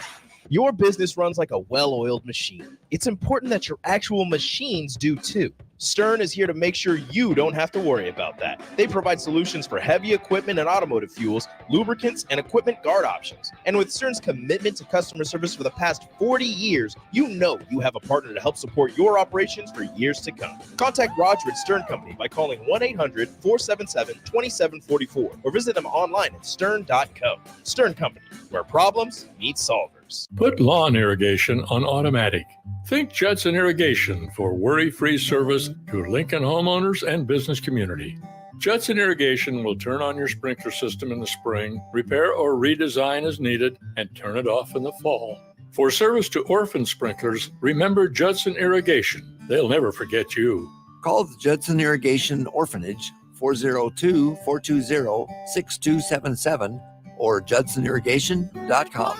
Your business runs like a well-oiled machine. It's important that your actual machines do too. Stern is here to make sure you don't have to worry about that. They provide solutions for heavy equipment and automotive fuels, lubricants, and equipment guard options. And with Stern's commitment to customer service for the past 40 years, you know you have a partner to help support your operations for years to come. Contact Roger at Stern Company by calling 1-800-477-2744 or visit them online at stern.co. Stern Company, where problems meet solvers. Put lawn irrigation on automatic. Think Judson Irrigation for worry-free service to Lincoln homeowners and business community. Judson Irrigation will turn on your sprinkler system in the spring, repair or redesign as needed, and turn it off in the fall. For service to orphan sprinklers, remember Judson Irrigation. They'll never forget you. Call the Judson Irrigation Orphanage 402-420-6277 or judsonirrigation.com.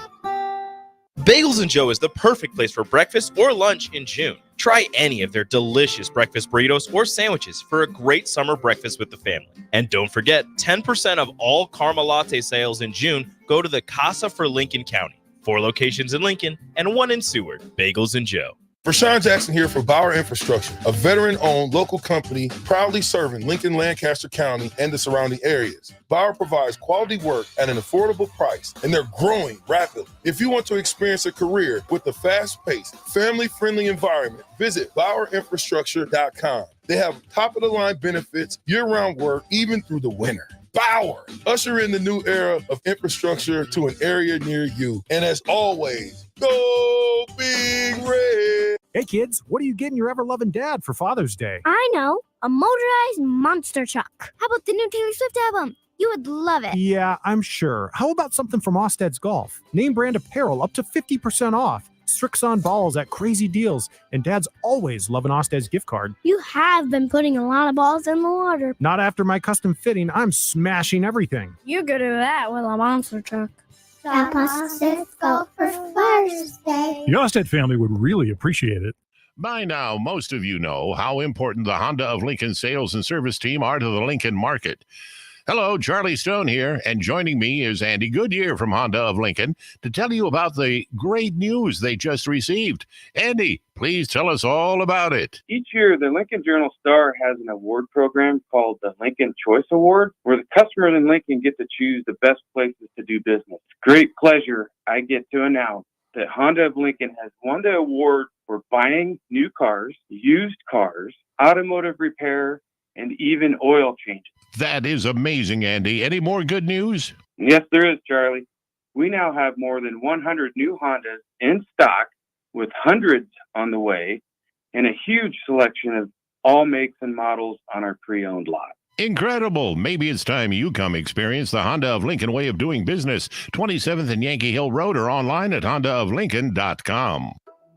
Bagels & Joe is the perfect place for breakfast or lunch in June. Try any of their delicious breakfast burritos or sandwiches for a great summer breakfast with the family. And don't forget, 10% of all caramel latte sales in June go to the Casa for Lincoln County. 4 locations in Lincoln and 1 in Seward. Bagels & Joe. Rashawn Jackson here for Bauer Infrastructure, a veteran-owned local company proudly serving Lincoln, Lancaster County, and the surrounding areas. Bauer provides quality work at an affordable price, and they're growing rapidly. If you want to experience a career with a fast-paced, family-friendly environment, visit BauerInfrastructure.com. They have top-of-the-line benefits, year-round work, even through the winter. Bauer, usher in the new era of infrastructure to an area near you. And as always, go Big Red. Hey kids, what are you getting your ever-loving dad for Father's Day? I know, a motorized monster truck. How about the new Taylor Swift album? You would love it. Yeah, I'm sure. How about something from Osted's Golf? Name brand apparel up to 50% off. Strixon balls at crazy deals. And Dad's always love an Osted's gift card. You have been putting a lot of balls in the water. Not after my custom fitting. I'm smashing everything. You're good at that with a monster truck. Shop Osted's Golf for Father's Day. The Osted family would really appreciate it. By now, most of you know how important the Honda of Lincoln sales and service team are to the Lincoln market. Hello, Charlie Stone here, and joining me is Andy Goodyear from Honda of Lincoln to tell you about the great news they just received. Andy, please tell us all about it. Each year, the Lincoln Journal-Star has an award program called the Lincoln Choice Award, where the customers in Lincoln get to choose the best places to do business. Great pleasure, I get to announce that Honda of Lincoln has won the award for buying new cars, used cars, automotive repair, and even oil changes. That is amazing, Andy. Any more good news? Yes, there is, Charlie. We now have more than 100 new Hondas in stock, with hundreds on the way, and a huge selection of all makes and models on our pre-owned lot. Incredible. Maybe it's time you come experience the Honda of Lincoln way of doing business. 27th and Yankee Hill Road, or online at hondaoflincoln.com.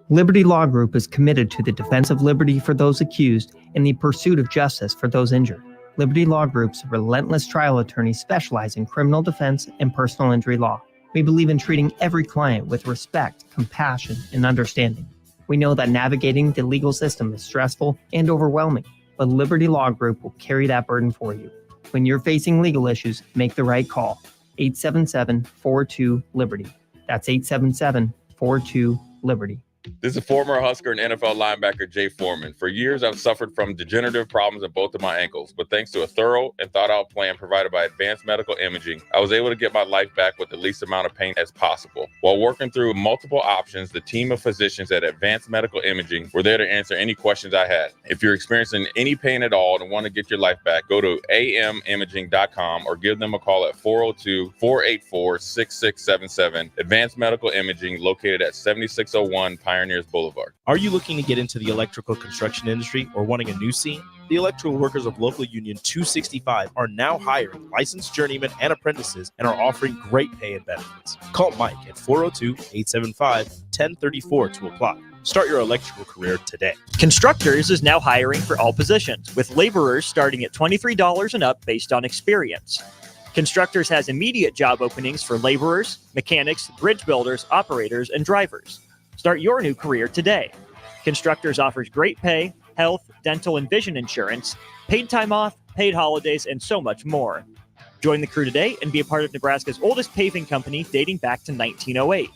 Liberty Law Group is committed to the defense of liberty for those accused and the pursuit of justice for those injured. Liberty Law Group's relentless trial attorneys specialize in criminal defense and personal injury law. We believe in treating every client with respect, compassion, and understanding. We know that navigating the legal system is stressful and overwhelming, but Liberty Law Group will carry that burden for you. When you're facing legal issues, make the right call. 877-42-LIBERTY. That's 877-42-LIBERTY. This is former Husker and NFL linebacker Jay Foreman. For years, I've suffered from degenerative problems in both of my ankles, but thanks to a thorough and thought-out plan provided by Advanced Medical Imaging, I was able to get my life back with the least amount of pain as possible. While working through multiple options, the team of physicians at Advanced Medical Imaging were there to answer any questions I had. If you're experiencing any pain at all and want to get your life back, go to amimaging.com or give them a call at 402-484-6677. Advanced Medical Imaging, located at 7601 Pioneers Boulevard. Are you looking to get into the electrical construction industry or wanting a new scene? The Electrical Workers of Local Union 265 are now hiring licensed journeymen and apprentices and are offering great pay and benefits. Call Mike at 402-875-1034 to apply. Start your electrical career today. Constructors is now hiring for all positions, with laborers starting at $23 and up based on experience. Constructors has immediate job openings for laborers, mechanics, bridge builders, operators, and drivers. Start your new career today. Constructors offers great pay, health, dental, and vision insurance, paid time off, paid holidays, and so much more. Join the crew today and be a part of Nebraska's oldest paving company dating back to 1908.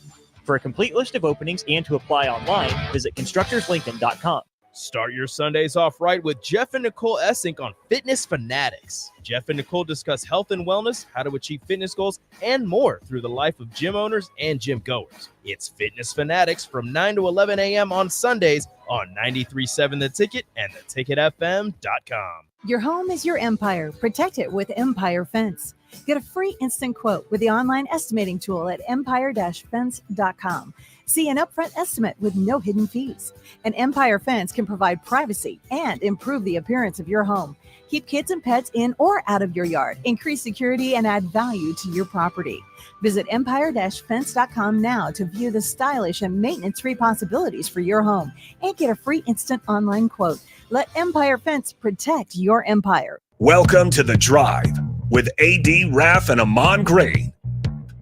For a complete list of openings and to apply online, visit constructorslincoln.com. Start your Sundays off right with Jeff and Nicole Essink on Fitness Fanatics. Jeff and Nicole discuss health and wellness, how to achieve fitness goals, and more through the life of gym owners and gym goers. It's Fitness Fanatics from 9 to 11 a.m. on Sundays on 93.7 The Ticket and theticketfm.com. Your home is your empire. Protect it with Empire Fence. Get a free instant quote with the online estimating tool at empire-fence.com. See an upfront estimate with no hidden fees. An Empire Fence can provide privacy and improve the appearance of your home. Keep kids and pets in or out of your yard. Increase security and add value to your property. Visit empire-fence.com now to view the stylish and maintenance-free possibilities for your home and get a free instant online quote. Let Empire Fence protect your empire. Welcome to The Drive with AD, Raff, and Ahman Green.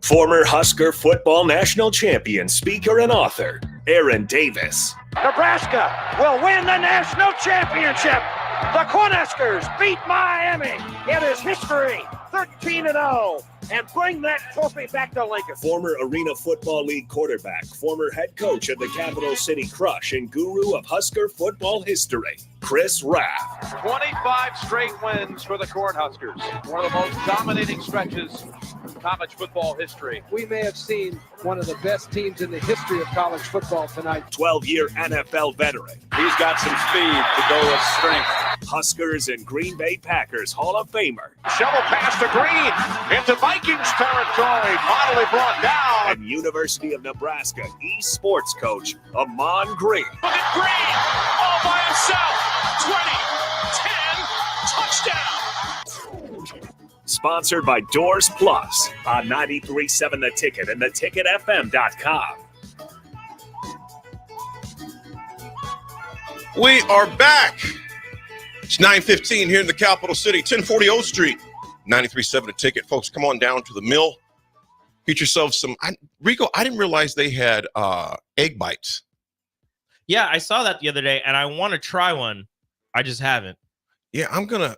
Former Husker football national champion, speaker, and author, Aaron Davis. Nebraska will win the national championship. The Cornhuskers beat Miami. It is history, 13-0, and bring that trophy back to Lincoln. Former Arena Football League quarterback, former head coach of the Capital City Crush, and guru of Husker football history, Chris Raff. 25 straight wins for the Cornhuskers. One of the most dominating stretches in college football history. We may have seen one of the best teams in the history of college football tonight. 12-year NFL veteran. He's got some speed to go with strength. Huskers and Green Bay Packers Hall of Famer. Shovel pass to Green into Vikings territory. Finally brought down. And University of Nebraska eSports coach, Ahman Green. Look at Green all by himself. 20, 10, touchdown. Sponsored by Doors Plus on 93.7 The Ticket and theticketfm.com. We are back. It's 9:15 here in the capital city, 1040 O Street, 93.7 The Ticket. Folks, come on down to the mill. Get yourself some. Rico, I didn't realize they had egg bites. Yeah, I saw that the other day, and I want to try one. I just haven't. Yeah, I'm gonna.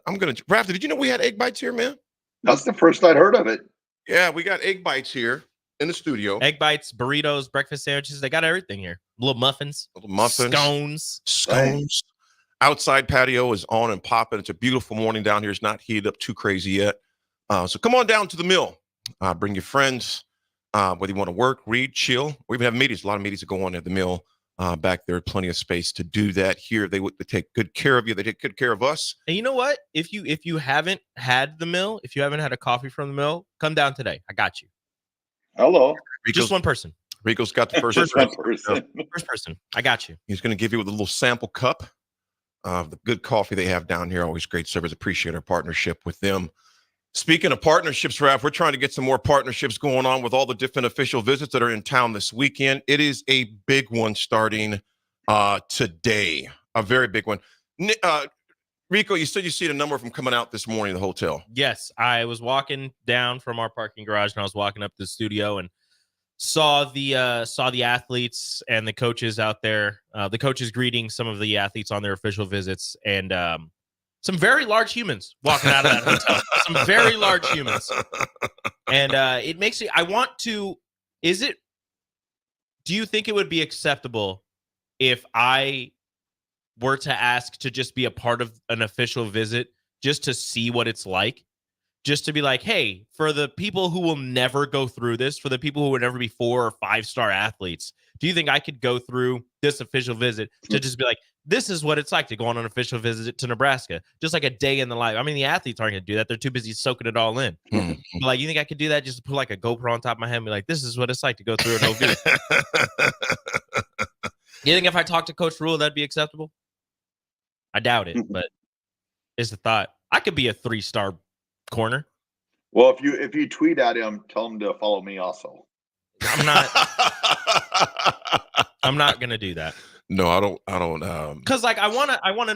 Raff, did you know we had egg bites here, man? That's the first I'd heard of it. Yeah, we got egg bites here in the studio. Egg bites, burritos, breakfast sandwiches. They got everything here. Little muffins. Scones. Outside patio is on and popping. It's a beautiful morning down here. It's not heated up too crazy yet. So come on down to the mill. Bring your friends. whether you want to work, read, chill, or even have meetings. A lot of meetings that go on at the mill back there. Plenty of space to do that here. They take good care of you. They take good care of us. And you know what? If you haven't had the mill, if you haven't had a coffee from the mill, come down today. I got you. Hello. Just one person. Rico's got the first person. First person. I got you. He's going to give you a little sample cup of the good coffee they have down here. Always great service. Appreciate our partnership with them. Speaking of partnerships, Raff, we're trying to get some more partnerships going on with all the different official visits that are in town this weekend. It is a big one starting today. A very big one. Rico, you said you see a number of them coming out this morning in the hotel. Yes, I was walking down from our parking garage and I was walking up to the studio and saw the athletes and the coaches out there. The coaches greeting some of the athletes on their official visits, and some very large humans walking out of that hotel. Some very large humans, and it makes me. I want to. Do you think it would be acceptable if I were to ask to just be a part of an official visit, just to see what it's like? Just to be like, hey, for the people who will never go through this, for the people who would never be 4- or 5-star athletes, do you think I could go through this official visit to just be like, this is what it's like to go on an official visit to Nebraska, just like a day in the life? I mean, the athletes aren't going to do that. They're too busy soaking it all in. But like, you think I could do that? Just put like a GoPro on top of my head and be like, this is what it's like to go through an OV. You think if I talked to Coach Rule, that'd be acceptable? I doubt it, but it's the thought. I could be a 3-star corner. Well, if you tweet at him, tell him to follow me also. I'm not gonna do that. No, I don't because like I want to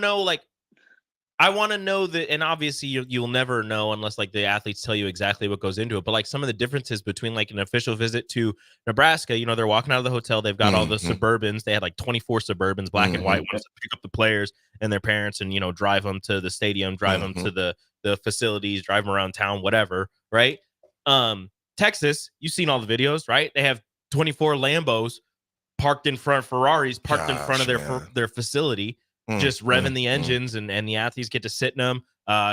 know that, and obviously you'll never know unless like the athletes tell you exactly what goes into it, but like some of the differences between like an official visit to Nebraska, they're walking out of the hotel, they've got all the Suburbans, they had like 24 Suburbans, black and white ones, to pick up the players and their parents and drive them to the stadium, drive them to the facilities, drive them around town, whatever, right? Texas, you've seen all the videos, right? They have 24 Lambos parked in front of Ferraris, parked in front of their facility, just revving the engines, and the athletes get to sit in them.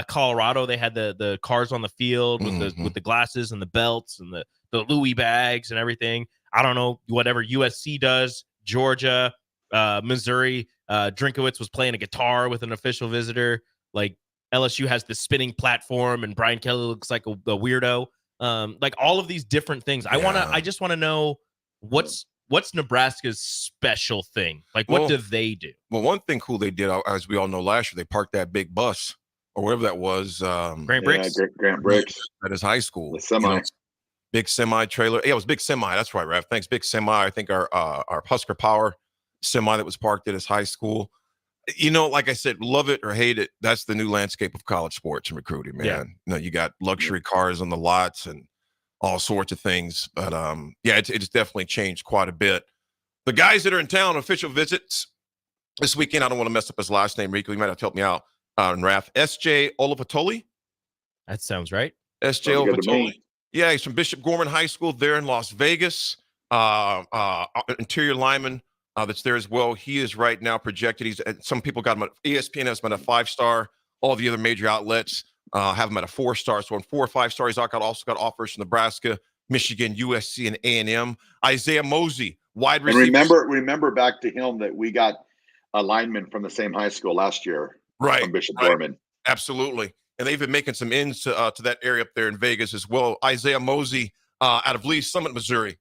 Colorado, they had the cars on the field with the glasses and the belts and the Louis bags and everything. I don't know, whatever USC does. Georgia, Missouri, Drinkowitz was playing a guitar with an official visitor. Like LSU has the spinning platform, and Brian Kelly looks like a weirdo. Like all of these different things. I just want to know what's Nebraska's special thing? Like, what do they do? Well, one thing cool they did, as we all know, last year, they parked that big bus or whatever that was. Grant Bricks. Grant Bricks. At his high school. The semi. Big semi trailer. Yeah, it was big semi. That's right, Raff. Thanks. Big semi. I think our Husker Power semi that was parked at his high school. Like I said, love it or hate it, that's the new landscape of college sports and recruiting, man. Yeah. You got luxury cars on the lots and all sorts of things. But it's definitely changed quite a bit. The guys that are in town, official visits this weekend, I don't want to mess up his last name, Rico. You might have to help me out. Raff, S.J. Olopatoli. That sounds right. S.J. Olopatoli. Yeah, he's from Bishop Gorman High School there in Las Vegas. Interior lineman that's there as well. He is right now projected. Some people got him at ESPN has him at a 5-star. All the other major outlets have him at a 4-star. So in 4 or 5 stars, he's also got offers from Nebraska, Michigan, USC, and A&M. Isaiah Mosey, wide receiver. And remember back to him that we got a lineman from the same high school last year, right? From Bishop Gorman. Absolutely. And they've been making some ends to that area up there in Vegas as well. Isaiah Mosey out of Lee Summit, Missouri.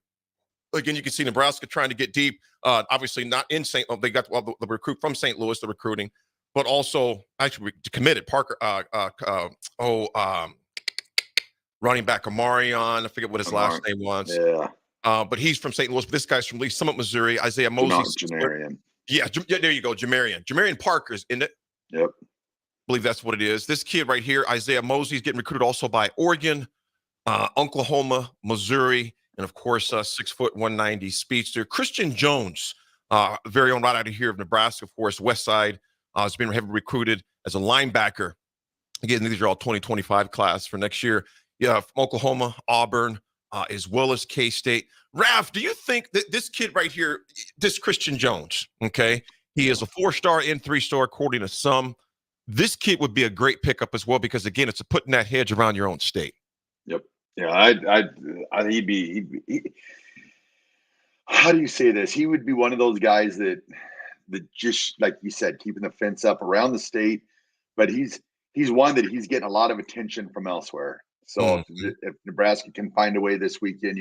Again, you can see Nebraska trying to get deep. Obviously not in they got the recruit from St. Louis, the recruiting, but also actually committed Parker. Running back Amarion. I forget what his last name was. Yeah. But he's from St. Louis. But this guy's from Lee Summit, Missouri. Isaiah Mosey. Jamarian. Yeah, there you go. Jamarian Parker's in it. Yep. I believe that's what it is. This kid right here, Isaiah Mosey, is getting recruited also by Oregon, Oklahoma, Missouri, and of course, 6 foot 190 speedster. Christian Jones, very own right out of here of Nebraska, of course, West Side, has been heavily recruited as a linebacker. Again, these are all 2025 class for next year. Yeah, from Oklahoma, Auburn, as well as K-State. Raff, do you think that this kid right here, this Christian Jones, okay, he is a 4-star and 3-star according to some. This kid would be a great pickup as well because, again, it's putting that hedge around your own state. Yep. Yeah, how do you say this? He would be one of those guys that just like you said, keeping the fence up around the state, but he's one that he's getting a lot of attention from elsewhere. So if Nebraska can find a way this weekend,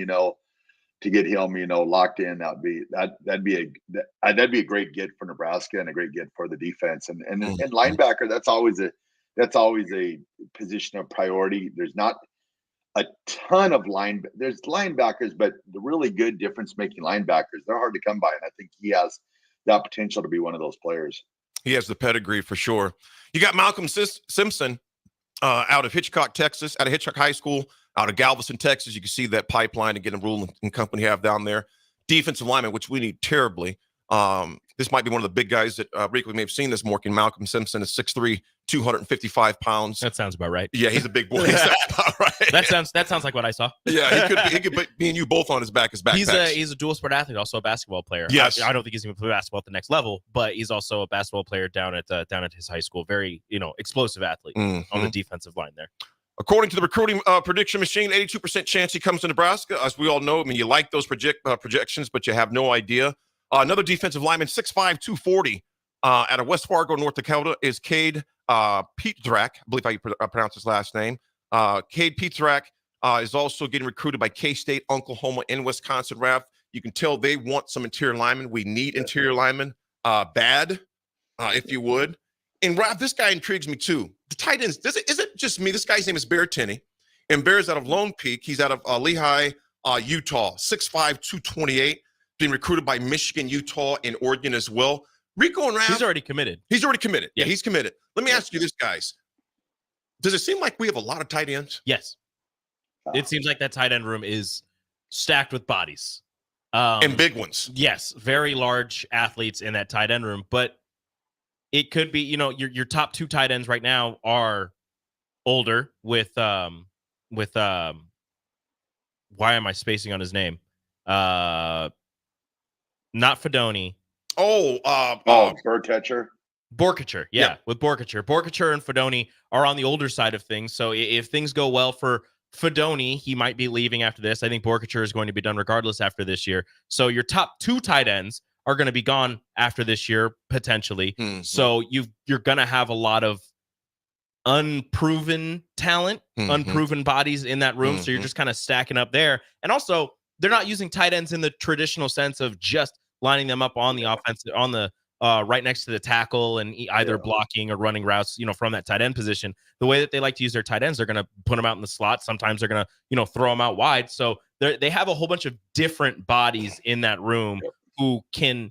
to get him, locked in, that'd be a great get for Nebraska and a great get for the defense. And linebacker, that's always a position of priority. There's not a ton of there's linebackers, but the really good difference-making linebackers, they're hard to come by. And I think he has that potential to be one of those players. He has the pedigree for sure. You got Malcolm Simpson out of Hitchcock, Texas, out of Hitchcock High School, out of Galveston, Texas. You can see that pipeline again, Rule and company have down there. Defensive lineman, which we need terribly. This might be one of the big guys that Rico may have seen this morning. Malcolm Simpson is 6'3", 255 pounds. That sounds about right. Yeah, he's a big boy. That's about right. That sounds like what I saw. Yeah, he could put me and you both on his back as backpacks. He's a dual sport athlete, also a basketball player. Yes. I don't think he's going to play basketball at the next level, but he's also a basketball player down at his high school. Very explosive athlete on the defensive line there. According to the recruiting prediction machine, 82% chance he comes to Nebraska. As we all know, I mean, you like those projections, but you have no idea. Another defensive lineman, 6'5", 240, out of West Fargo, North Dakota, is Cade Pietrzak. I believe how you pronounce his last name. Cade Pietrzak is also getting recruited by K-State, Oklahoma, and Wisconsin. Raff, you can tell they want some interior linemen. We need interior linemen bad, if you would. And Raff, this guy intrigues me too. The tight ends, is it just me? This guy's name is Bear Tenney, and Bear's out of Lone Peak. He's out of Lehigh, Utah, 6'5", 228. Being recruited by Michigan, Utah, and Oregon as well. Rico and Raff. He's already committed. Yeah, he's committed. Let me ask you this, guys. Does it seem like we have a lot of tight ends? Yes. It seems like that tight end room is stacked with bodies. And big ones. Yes, very large athletes in that tight end room. But it could be, your top two tight ends right now are older with why am I spacing on his name? Not Fedoni. Borkacher. Borkacher, yeah, with Borkacher. Borkacher and Fedoni are on the older side of things. So if things go well for Fedoni, he might be leaving after this. I think Borkacher is going to be done regardless after this year. So your top two tight ends are going to be gone after this year, potentially. Mm-hmm. So you're going to have a lot of unproven talent, unproven bodies in that room. So you're just kind of stacking up there. And also, they're not using tight ends in the traditional sense of just lining them up on the offense, on the right next to the tackle and either blocking or running routes, from that tight end position. The way that they like to use their tight ends, they're going to put them out in the slot. Sometimes they're going to, throw them out wide. So they have a whole bunch of different bodies in that room who can,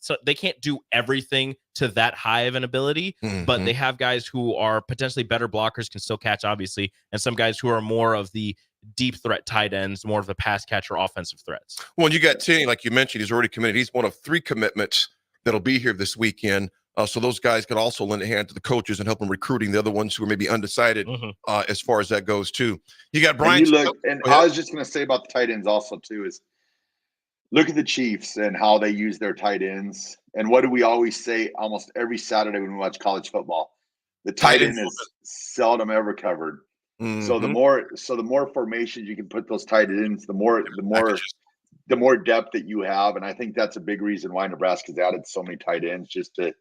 so they can't do everything to that high of an ability, but they have guys who are potentially better blockers, can still catch, obviously, and some guys who are more of the deep threat tight ends, more of the pass catcher offensive threats. Well, you got Tenney, like you mentioned, he's already committed. He's one of 3 commitments that'll be here this weekend. So those guys can also lend a hand to the coaches and help them recruiting the other ones who are maybe undecided as far as that goes too. You got Brian. And I was just going to say about the tight ends also too is look at the Chiefs and how they use their tight ends. And what do we always say almost every Saturday when we watch college football? The tight end is seldom ever covered. So the more formations you can put those tight ends, the more depth that you have. And I think that's a big reason why Nebraska's added so many tight ends, just to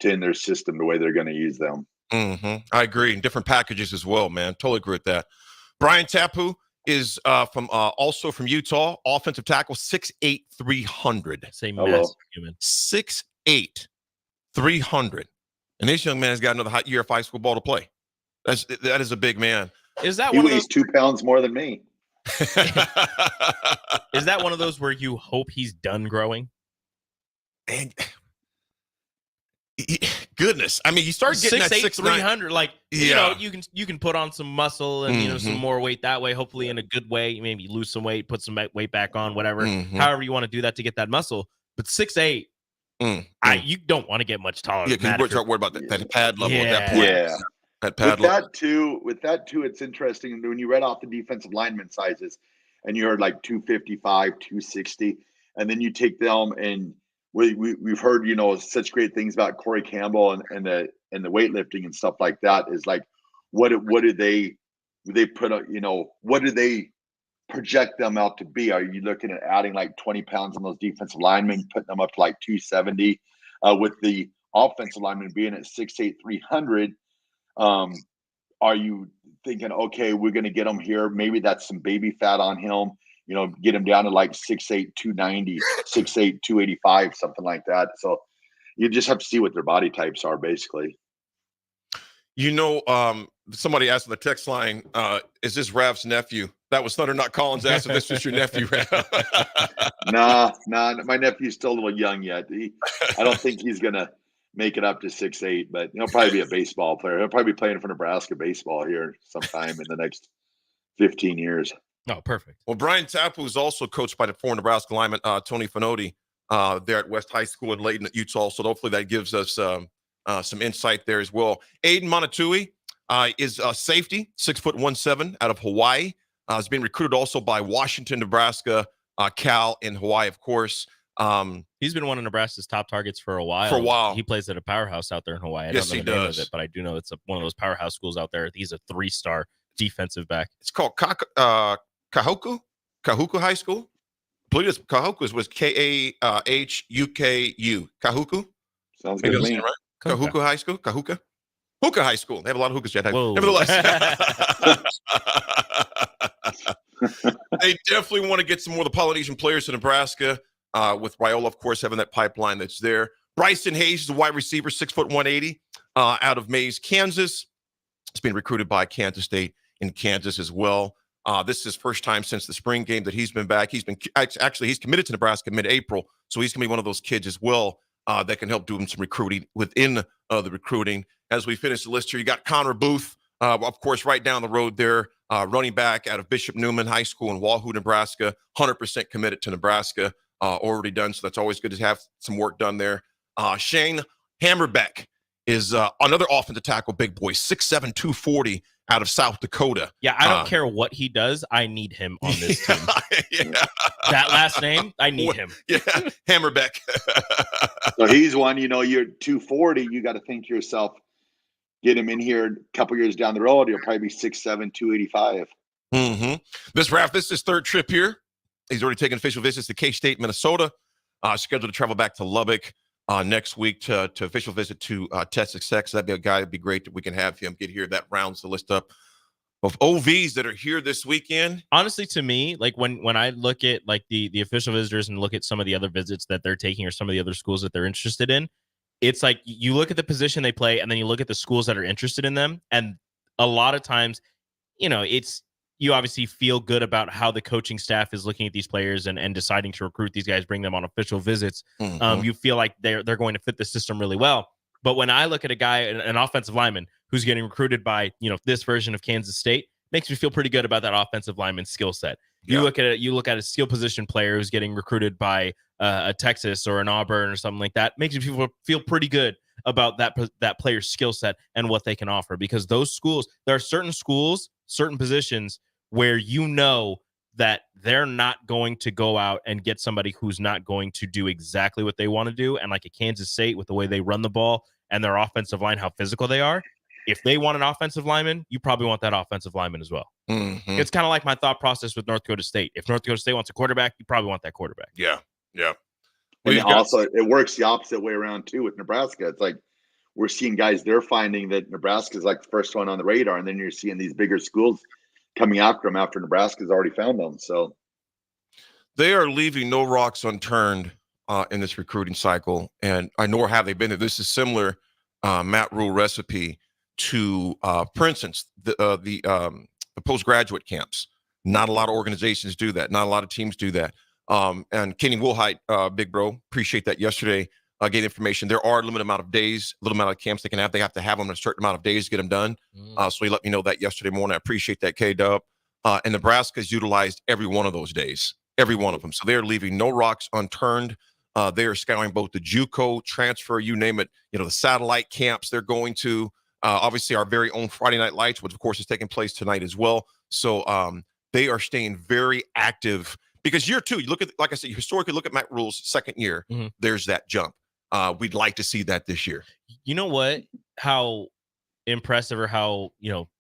in their system, the way they're going to use them. I agree. And different packages as well, man. Totally agree with that. Brian Tapu is also from Utah, offensive tackle, 6'8", 300. Same massive human. 6'8", 300. And this young man has got another hot year of high school ball to play. That is a big man. Is that he weighs 2 pounds more than me? Is that one of those where you hope he's done growing? And goodness, I mean, you start getting 6'8", 300. Like, yeah. you can put on some muscle and some more weight that way. Hopefully, in a good way. Maybe lose some weight, put some weight back on, whatever. However you want to do that to get that muscle. But 6'8", you don't want to get much taller. Yeah, because you're worried about that pad level at that point. Yeah. With that too, it's interesting when you read off the defensive lineman sizes, and you heard like 255, 260, and then you take them and we've heard such great things about Corey Campbell and the weightlifting and stuff like that. Is like what do they they put a, what do they project them out to be? Are you looking at adding like 20 pounds on those defensive linemen, putting them up to like 270, with the offensive linemen being at 6'8", 300? Are you thinking, okay, we're going to get him here? Maybe that's some baby fat on him, get him down to like 6'8", 290, 6'8", 285, something like that. So you just have to see what their body types are, basically. Somebody asked on the text line, is this Raff's nephew? That was Thunder Not Collins asking, this is your nephew, Raff. Nah, my nephew's still a little young yet. I don't think he's going to make it up to 6'8", but he'll probably be a baseball player. He'll probably be playing for Nebraska baseball here sometime in the next 15 years. Oh, perfect. Well, Brian Tapu is also coached by the former Nebraska lineman, Tony Finotti, there at West High School in Layton, Utah. So hopefully that gives us some insight there as well. Aiden Monatui is a safety, 6'1" out of Hawaii. Has been recruited also by Washington, Nebraska, Cal, and Hawaii, of course. He's been one of Nebraska's top targets for a while. He plays at a powerhouse out there in Hawaii. I don't know the name of it, but I do know it's one of those powerhouse schools out there. He's a 3-star defensive back. It's called Kahuku High School. I believe it's Kahuku was Kahuku. Kahuku. Sounds good to me. Right? Kahuku High School. Hookah High School. They have a lot of hookahs yet. Nevertheless. They definitely want to get some more of the Polynesian players to Nebraska, with Raiola, of course, having that pipeline that's there. Bryson Hayes is a wide receiver, 6'180", out of Maize, Kansas. He's been recruited by Kansas State in Kansas as well. This is his first time since the spring game that he's been back. He's committed to Nebraska mid-April, so he's going to be one of those kids as well that can help do some recruiting within the recruiting. As we finish the list here, you got Connor Booth, of course, right down the road there, running back out of Bishop Neumann High School in Wahoo, Nebraska, 100% committed to Nebraska, already done, so that's always good to have some work done there. Shane Hammerbeck is another offensive tackle, big boy, 6'7", 240 out of South Dakota. Yeah, I don't care what he does. I need him on this team. Yeah. That last name, I need him. Yeah, Hammerbeck. So he's one, you're 240, you got to think to yourself, get him in here a couple years down the road, he'll probably be 6'7", 285. Mm-hmm. This is his third trip here. He's already taken official visits to K-State, Minnesota, scheduled to travel back to Lubbock next week to official visit to Texas Tech. So that'd be a guy that'd be great that we can have him get here. That rounds the list up of OVs that are here this weekend. Honestly, to me, like when I look at like the official visitors and look at some of the other visits that they're taking or some of the other schools that they're interested in, it's like you look at the position they play and then you look at the schools that are interested in them. And a lot of times, you obviously feel good about how the coaching staff is looking at these players and deciding to recruit these guys, bring them on official visits. Mm-hmm. You feel like they're going to fit the system really well. But when I look at a guy, an offensive lineman who's getting recruited by, this version of Kansas State, makes me feel pretty good about that offensive lineman skill set. You look at a skill position player who's getting recruited by a Texas or an Auburn or something like that, makes me feel pretty good about that player's skill set and what they can offer. Because those schools, there are certain schools, certain positions where that they're not going to go out and get somebody who's not going to do exactly what they want to do. And like a Kansas State, with the way they run the ball and their offensive line, how physical they are, if they want an offensive lineman, you probably want that offensive lineman as well. Mm-hmm. It's kind of like my thought process with North Dakota State. If North Dakota State wants a quarterback, you probably want that quarterback. Yeah. And also, it works the opposite way around, too, with Nebraska. It's like we're seeing guys, they're finding that Nebraska is like the first one on the radar, and then you're seeing these bigger schools coming after them after Nebraska's already found them. So they are leaving no rocks unturned in this recruiting cycle. And I nor have they been. This is similar Matt Rule recipe to, for instance, the postgraduate camps. Not a lot of organizations do that. Not a lot of teams do that. And Kenny Woolhite, big bro, appreciate that yesterday. Get information. There are a limited amount of days, a little amount of camps they can have. They have to have them in a certain amount of days to get them done. So he let me know that yesterday morning. I appreciate that, K-Dub. And Nebraska's utilized every one of those days, every one of them. So they're leaving no rocks unturned. They are scouring both the JUCO, transfer, you name it, the satellite camps they're going to. Obviously, our very own Friday Night Lights, which, of course, is taking place tonight as well. So they are staying very active because year two, you look at, like I said, you historically look at Matt Rule's second year, there's that jump. We'd like to see that this year. You know what? How impressive or how,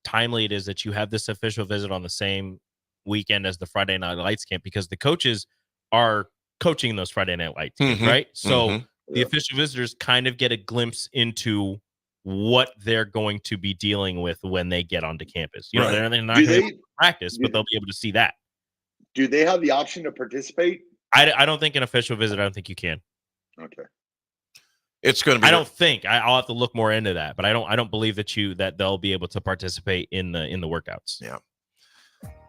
timely it is that you have this official visit on the same weekend as the Friday Night Lights camp, because the coaches are coaching those Friday Night Lights games, right? So the official visitors kind of get a glimpse into what they're going to be dealing with when they get onto campus. They're not going to practice, but they'll be able to see that. Do they have the option to participate? I don't think an official visit, I don't think you can. Okay. It's going to be. I don't think. I'll have to look more into that, but I don't believe that they'll be able to participate in the workouts. Yeah.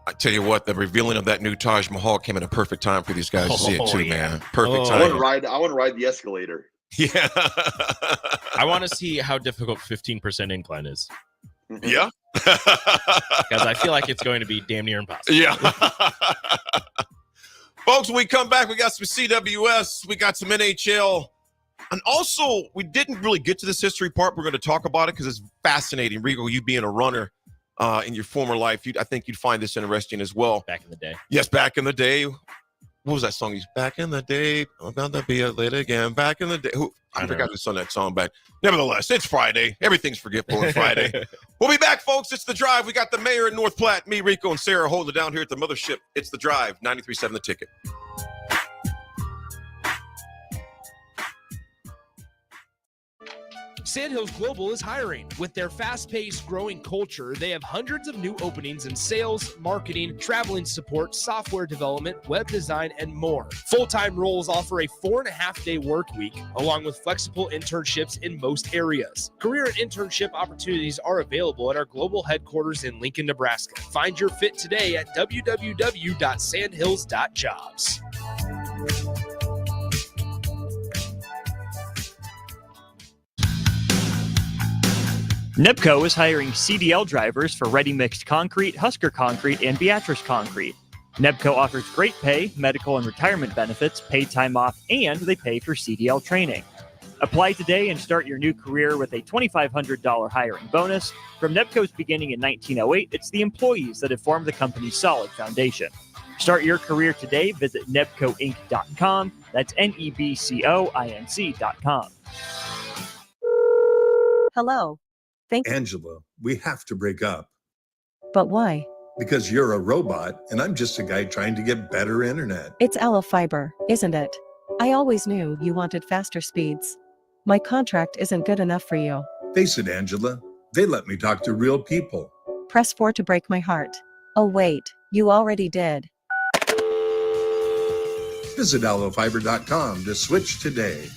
I tell you what, the revealing of that new Taj Mahal came at a perfect time for these guys to see it too, man. Perfect time. I want to ride the escalator. Yeah. I want to see how difficult 15% incline is. Yeah. Because I feel like it's going to be damn near impossible. Yeah. Folks, when we come back, we got some CWS, we got some NHL. And also, we didn't really get to this history part. We're going to talk about it because it's fascinating. Rico, you being a runner in your former life, I think you'd find this interesting as well. Back in the day. Yes, back in the day. What was that song? Back in the day, I'm about to be a late again. Back in the day. I forgot who sung that song back. Nevertheless, it's Friday. Everything's forgetful on Friday. We'll be back, folks. It's The Drive. We got the mayor in North Platte, me, Rico, and Sarah holding it down here at the mothership. It's The Drive, 93.7 The Ticket. Sandhills Global is hiring. With their fast-paced, growing culture, they have hundreds of new openings in sales, marketing, traveling support, software development, web design, and more. Full-time roles offer a 4.5-day work week, along with flexible internships in most areas. Career and internship opportunities are available at our global headquarters in Lincoln, Nebraska. Find your fit today at www.sandhills.jobs. Nebco is hiring CDL drivers for ready-mixed concrete, Husker Concrete, and Beatrice Concrete. Nebco offers great pay, medical and retirement benefits, paid time off, and they pay for CDL training. Apply today and start your new career with a $2,500 hiring bonus. From Nebco's beginning in 1908, it's the employees that have formed the company's solid foundation. Start your career today. Visit nebcoinc.com. That's NEBCOINC.com. Hello. Angela, we have to break up. But why? Because you're a robot and I'm just a guy trying to get better internet. It's Aloe Fiber, isn't it? I always knew you wanted faster speeds. My contract isn't good enough for you. Face it, Angela, they let me talk to real people. Press 4 to break my heart. Oh wait, you already did. Visit aloefiber.com to switch today.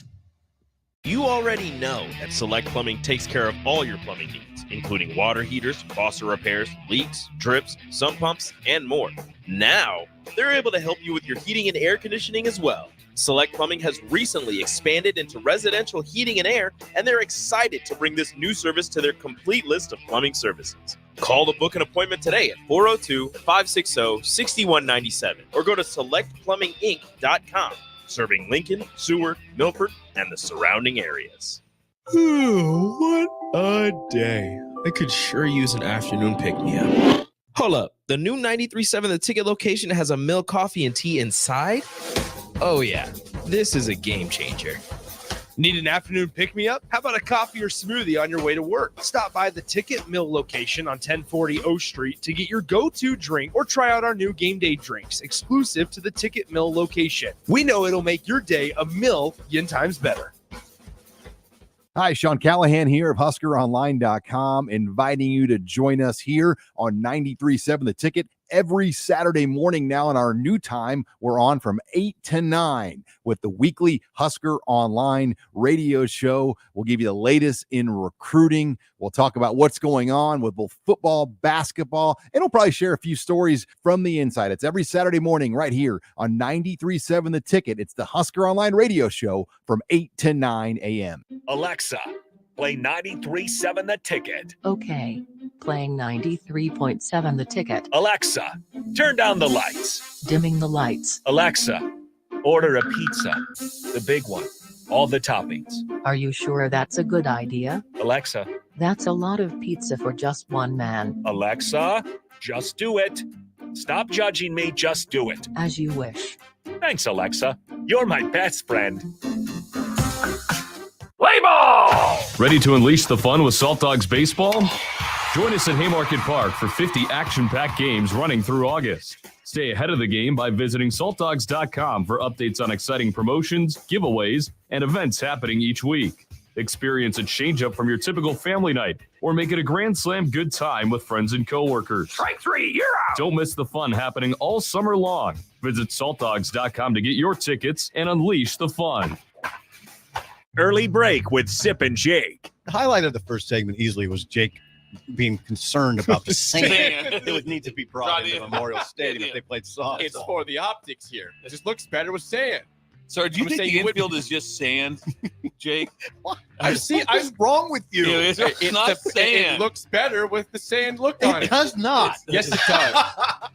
You already know that Select Plumbing takes care of all your plumbing needs, including water heaters, faucet repairs, leaks, drips, sump pumps, and more. Now, they're able to help you with your heating and air conditioning as well. Select Plumbing has recently expanded into residential heating and air, and they're excited to bring this new service to their complete list of plumbing services. Call to book an appointment today at 402-560-6197 or go to selectplumbinginc.com. Serving Lincoln, Seward, Milford, and the surrounding areas. What a day. I could sure use an afternoon pick-me-up. Hold up. The new 93.7 The Ticket location has a milk, coffee, and tea inside? Oh yeah, this is a game changer. Need an afternoon pick-me-up? How about a coffee or smoothie on your way to work? Stop by the Ticket Mill location on 1040 O Street to get your go-to drink or try out our new game day drinks exclusive to the Ticket Mill location. We know it'll make your day a million times better. Hi, Sean Callahan here of HuskerOnline.com, inviting you to join us here on 93.7 The Ticket every Saturday morning now in our new time. We're on from 8 to 9 with the weekly Husker Online radio show. We'll give you the latest in recruiting. We'll talk about what's going on with both football, basketball, and we'll probably share a few stories from the inside. It's every Saturday morning right here on 93.7 The Ticket. It's the Husker Online radio show from 8 to 9 a.m. Alexa, play 93.7 The Ticket. Okay, playing 93.7 The Ticket. Alexa, turn down the lights. Dimming the lights. Alexa, order a pizza, the big one, all the toppings. Are you sure that's a good idea? Alexa. That's a lot of pizza for just one man. Alexa, just do it. Stop judging me, just do it. As you wish. Thanks, Alexa. You're my best friend. Play ball! Ready to unleash the fun with Salt Dogs Baseball? Join us at Haymarket Park for 50 action-packed games running through August. Stay ahead of the game by visiting saltdogs.com for updates on exciting promotions, giveaways, and events happening each week. Experience a change-up from your typical family night, or make it a Grand Slam good time with friends and coworkers. Strike three, you're out! Don't miss the fun happening all summer long. Visit saltdogs.com to get your tickets and unleash the fun. Early break with Sip and Jake. The highlight of the first segment easily was Jake being concerned about the sand that would need to be brought into Memorial Stadium if they played softball. It's for the optics here. It just looks better with sand. So do you think the infield is just sand, Jake? I'm wrong with you. It's not sand. It looks better with the sand look on it. It does not. Yes, it does.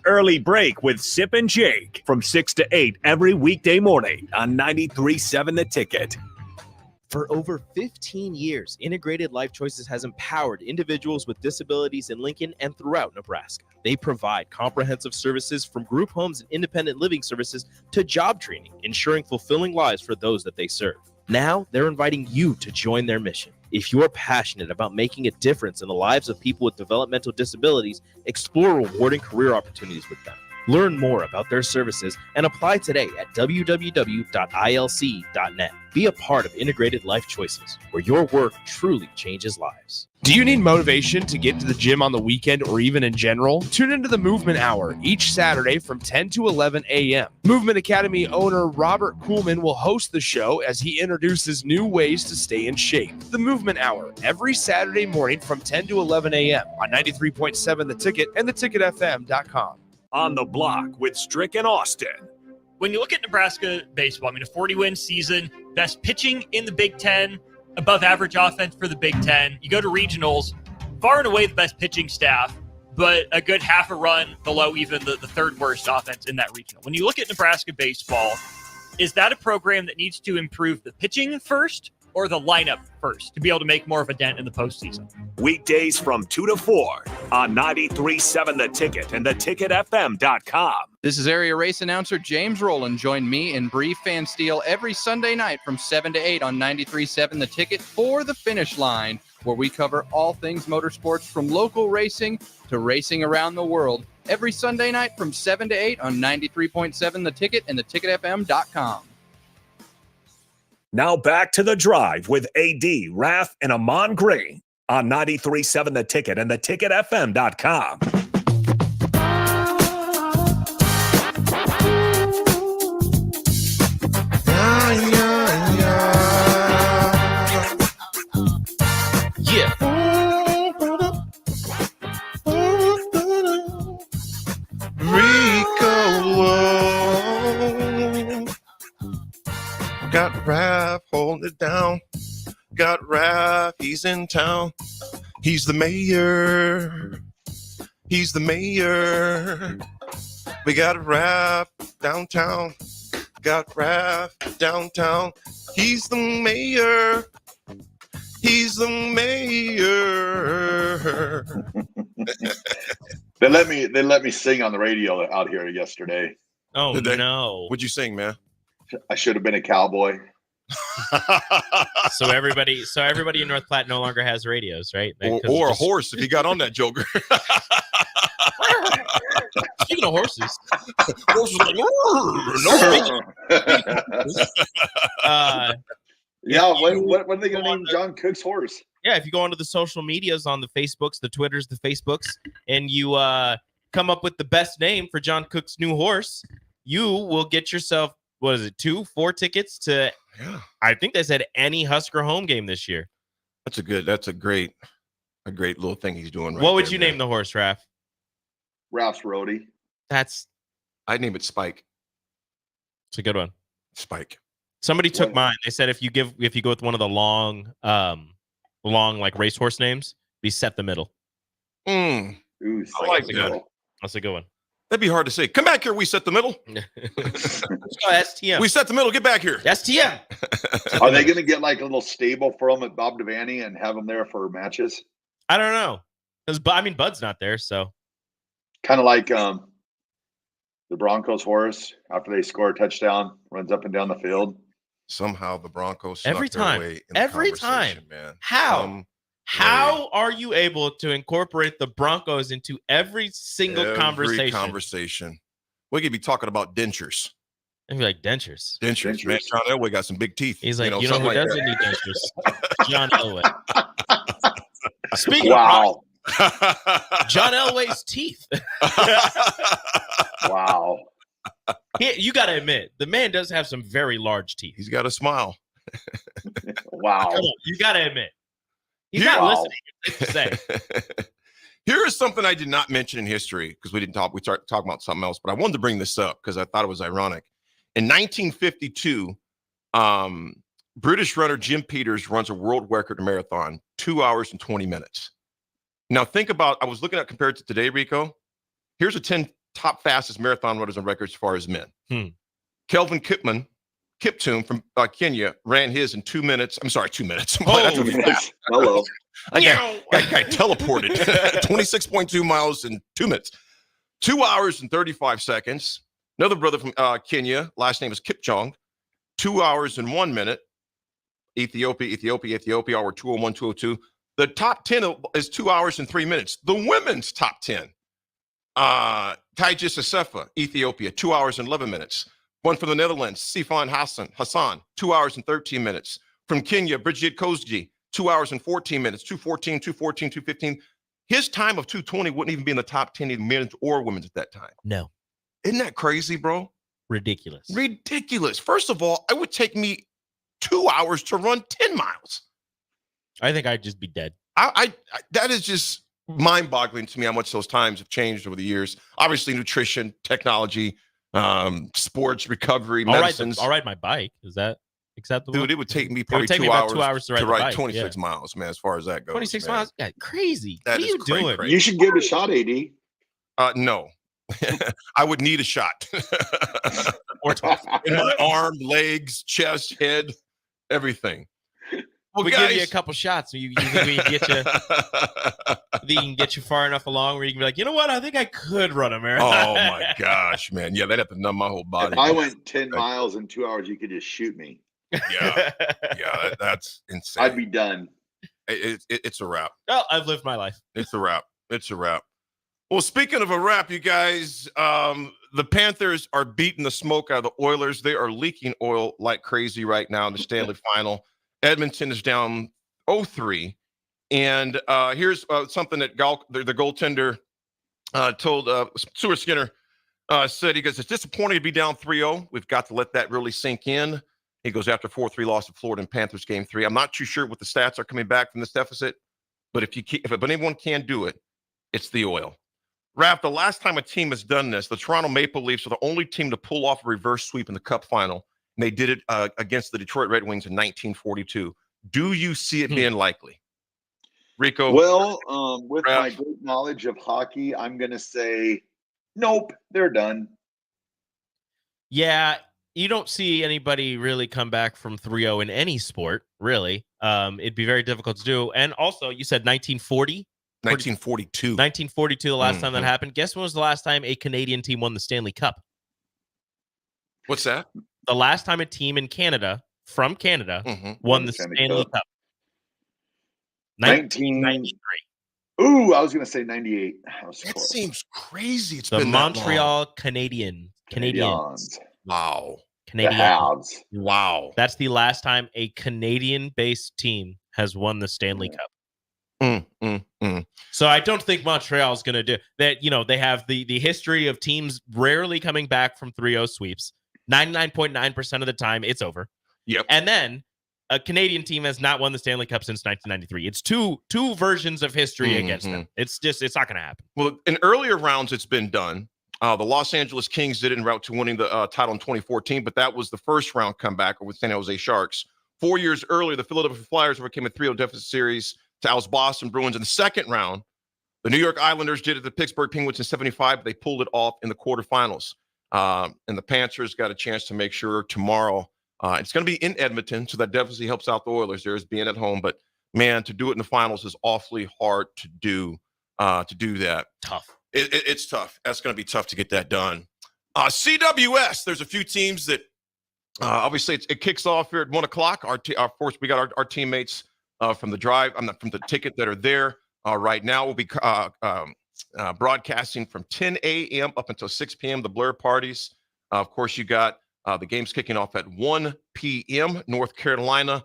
Early break with Sip and Jake from 6 to 8 every weekday morning on 93.7 The Ticket. For over 15 years, Integrated Life Choices has empowered individuals with disabilities in Lincoln and throughout Nebraska. They provide comprehensive services from group homes and independent living services to job training, ensuring fulfilling lives for those that they serve. Now, they're inviting you to join their mission. If you're passionate about making a difference in the lives of people with developmental disabilities, explore rewarding career opportunities with them. Learn more about their services and apply today at www.ilc.net. Be a part of Integrated Life Choices, where your work truly changes lives. Do you need motivation to get to the gym on the weekend or even in general? Tune into the Movement Hour each Saturday from 10 to 11 a.m. Movement Academy owner Robert Kuhlman will host the show as he introduces new ways to stay in shape. The Movement Hour every Saturday morning from 10 to 11 a.m. on 93.7 The Ticket and theticketfm.com. On the Block with Strick and Austin. When you look at Nebraska baseball, I mean, a 40-win season, best pitching in the Big Ten, above average offense for the Big Ten. You go to regionals, far and away the best pitching staff, but a good half a run below even the third worst offense in that regional. When you look at Nebraska baseball, is that a program that needs to improve the pitching first or the lineup first to be able to make more of a dent in the postseason? Weekdays from 2 to 4 on 93.7 The Ticket and theticketfm.com. This is area race announcer James Rowland. Join me and Bree Fansteel every Sunday night from 7 to 8 on 93.7 The Ticket for The Finish Line, where we cover all things motorsports from local racing to racing around the world. Every Sunday night from 7 to 8 on 93.7 The Ticket and theticketfm.com. Now back to The Drive with AD, Raff, and Ahman Green on 93.7 The Ticket and theticketfm.com. Yeah. Got Raff holding it down. Got Raff, he's in town. He's the mayor. He's the mayor. We got Raff downtown. Got Raff downtown. He's the mayor. He's the mayor. They let me sing on the radio out here yesterday. Oh no! What'd you sing, man? I should have been a cowboy. So everybody in North Platte no longer has radios, right? Or a horse if you got on that joker. Speaking of horses, horses like when are they going to name John Cook's horse? Yeah, if you go onto the social medias, on the Facebooks, the Twitters, the Facebooks, and you come up with the best name for John Cook's new horse, you will get yourself, 4 tickets to, I think they said any Husker home game this year. That's a great little thing he's doing. What would you name the horse, Raff? Raff's Roadie. I'd name it Spike. It's a good one. Spike. Somebody took mine. They said if you go with one of the long like racehorse names, be Set the Middle. Ooh, I like that. That's a good one. That'd be hard to say. Come back here. We set the middle. Let's go STM. We set the middle. Get back here. STM. Are they going to get like a little stable for them at Bob Devaney and have them there for matches? I don't know. Because Bud's not there, so. Kind of like the Broncos horse after they score a touchdown, runs up and down the field. Somehow the Broncos snuck Every their time. way in the Every time. conversation, man. How are you able to incorporate the Broncos into every single conversation? We could be talking about dentures. And be like, dentures. Dentures. Man, John Elway got some big teeth. He's like, you know something who like doesn't that. need dentures? John Elway. Speaking Wow. of John Elway's teeth. Wow. You got to admit, the man does have some very large teeth. He's got a smile. Wow. Come on, you got to admit. He's Yeah. not Wow. listening. It's safe to say. Here is something I did not mention in history because we started talking about something else, but I wanted to bring this up because I thought it was ironic. In 1952, British runner Jim Peters runs a world record marathon, 2 hours and 20 minutes. Now think about, I was looking at compared to today, Rico. Here's the 10 top fastest marathon runners on record as far as men. Kelvin Kiptum from Kenya ran his in 2 minutes. I'm sorry, 2 minutes. Hello. I got teleported 26.2 miles in 2 minutes. 2 hours and 35 seconds. Another brother from Kenya, last name is Kipchong, 2 hours and 1 minute. Ethiopia, hour 201, 202. The top 10 is 2 hours and 3 minutes. The women's top 10. Taijis Asefa, Ethiopia, 2 hours and 11 minutes. One from the Netherlands, Sifan Hassan, 2 hours and 13 minutes. From Kenya, Bridget Kosgei, 2 hours and 14 minutes, 214, 214, 215. His time of 220 wouldn't even be in the top 10 in men's or women's at that time. No. Isn't that crazy, bro? Ridiculous. Ridiculous. First of all, it would take me 2 hours to run 10 miles. I think I'd just be dead. I that is just mind-boggling to me how much those times have changed over the years. Obviously, nutrition, technology, sports, recovery, medicines. I'll ride my bike. Is that acceptable? Dude, it would take me probably 2 hours to ride 26 miles, man, as far as that goes. 26 man. miles? Yeah, crazy. That what are is you doing? crazy. You should give it a shot, AD. No. I would need a shot. Or 12. In my arm, legs, chest, head, everything. Well, we guys, give you a couple shots. You think we can get you? Think you can get you far enough along where you can be like, you know what? I think I could run a marathon. Oh my gosh, man! Yeah, they'd have to numb my whole body. If I went 10 miles in 2 hours, you could just shoot me. Yeah, that's insane. I'd be done. It's a wrap. Well, I've lived my life. It's a wrap. It's a wrap. Well, speaking of a wrap, you guys, the Panthers are beating the smoke out of the Oilers. They are leaking oil like crazy right now in the Stanley Final. Edmonton is down 0-3. And here's something that the goaltender told Stuart Skinner. Said, he goes, it's disappointing to be down 3-0. We've got to let that really sink in. He goes, after 4-3 loss to Florida in Panthers game 3. I'm not too sure what the stats are coming back from this deficit, but if anyone can do it, it's the oil. Raff, the last time a team has done this, the Toronto Maple Leafs are the only team to pull off a reverse sweep in the Cup final. And they did it against the Detroit Red Wings in 1942. Do you see it being likely? Rico? Well, with my great knowledge of hockey, I'm going to say, nope, they're done. Yeah, you don't see anybody really come back from 3-0 in any sport, really. It'd be very difficult to do. And also, you said 1940? 1942. 1942, the last time that happened. Guess when was the last time a Canadian team won the Stanley Cup? What's that? The last time a team in Canada, from Canada, won the Stanley Cup. 1993. Ooh, I was going to say 98. That seems crazy. It's the been Montreal Canadians. Wow. Canadians. Wow. That's the last time a Canadian-based team has won the Stanley Cup. So I don't think Montreal is going to do that. You know, they have the history of teams rarely coming back from 3-0 sweeps. 99.9% of the time, it's over. Yep. And then a Canadian team has not won the Stanley Cup since 1993. It's two versions of history against them. It's not going to happen. Well, in earlier rounds, it's been done. The Los Angeles Kings did it en route to winning the title in 2014, but that was the first round comeback with San Jose Sharks. 4 years earlier, the Philadelphia Flyers overcame a 3-0 deficit series to oust Boston Bruins in the second round. The New York Islanders did it to the Pittsburgh Penguins in 75, but they pulled it off in the quarterfinals. And the Panthers got a chance to make sure tomorrow. It's going to be in Edmonton, so that definitely helps out the Oilers there as being at home. But, man, to do it in the finals is awfully hard to do that. Tough. It's tough. That's going to be tough to get that done. CWS, there's a few teams that Obviously, it kicks off here at 1 o'clock. Of course, we got our teammates from the drive. I'm not from the ticket that are there right now. We'll be broadcasting from 10 a.m. up until 6 p.m. The Blur parties. Of course, you got the games kicking off at 1 p.m. North Carolina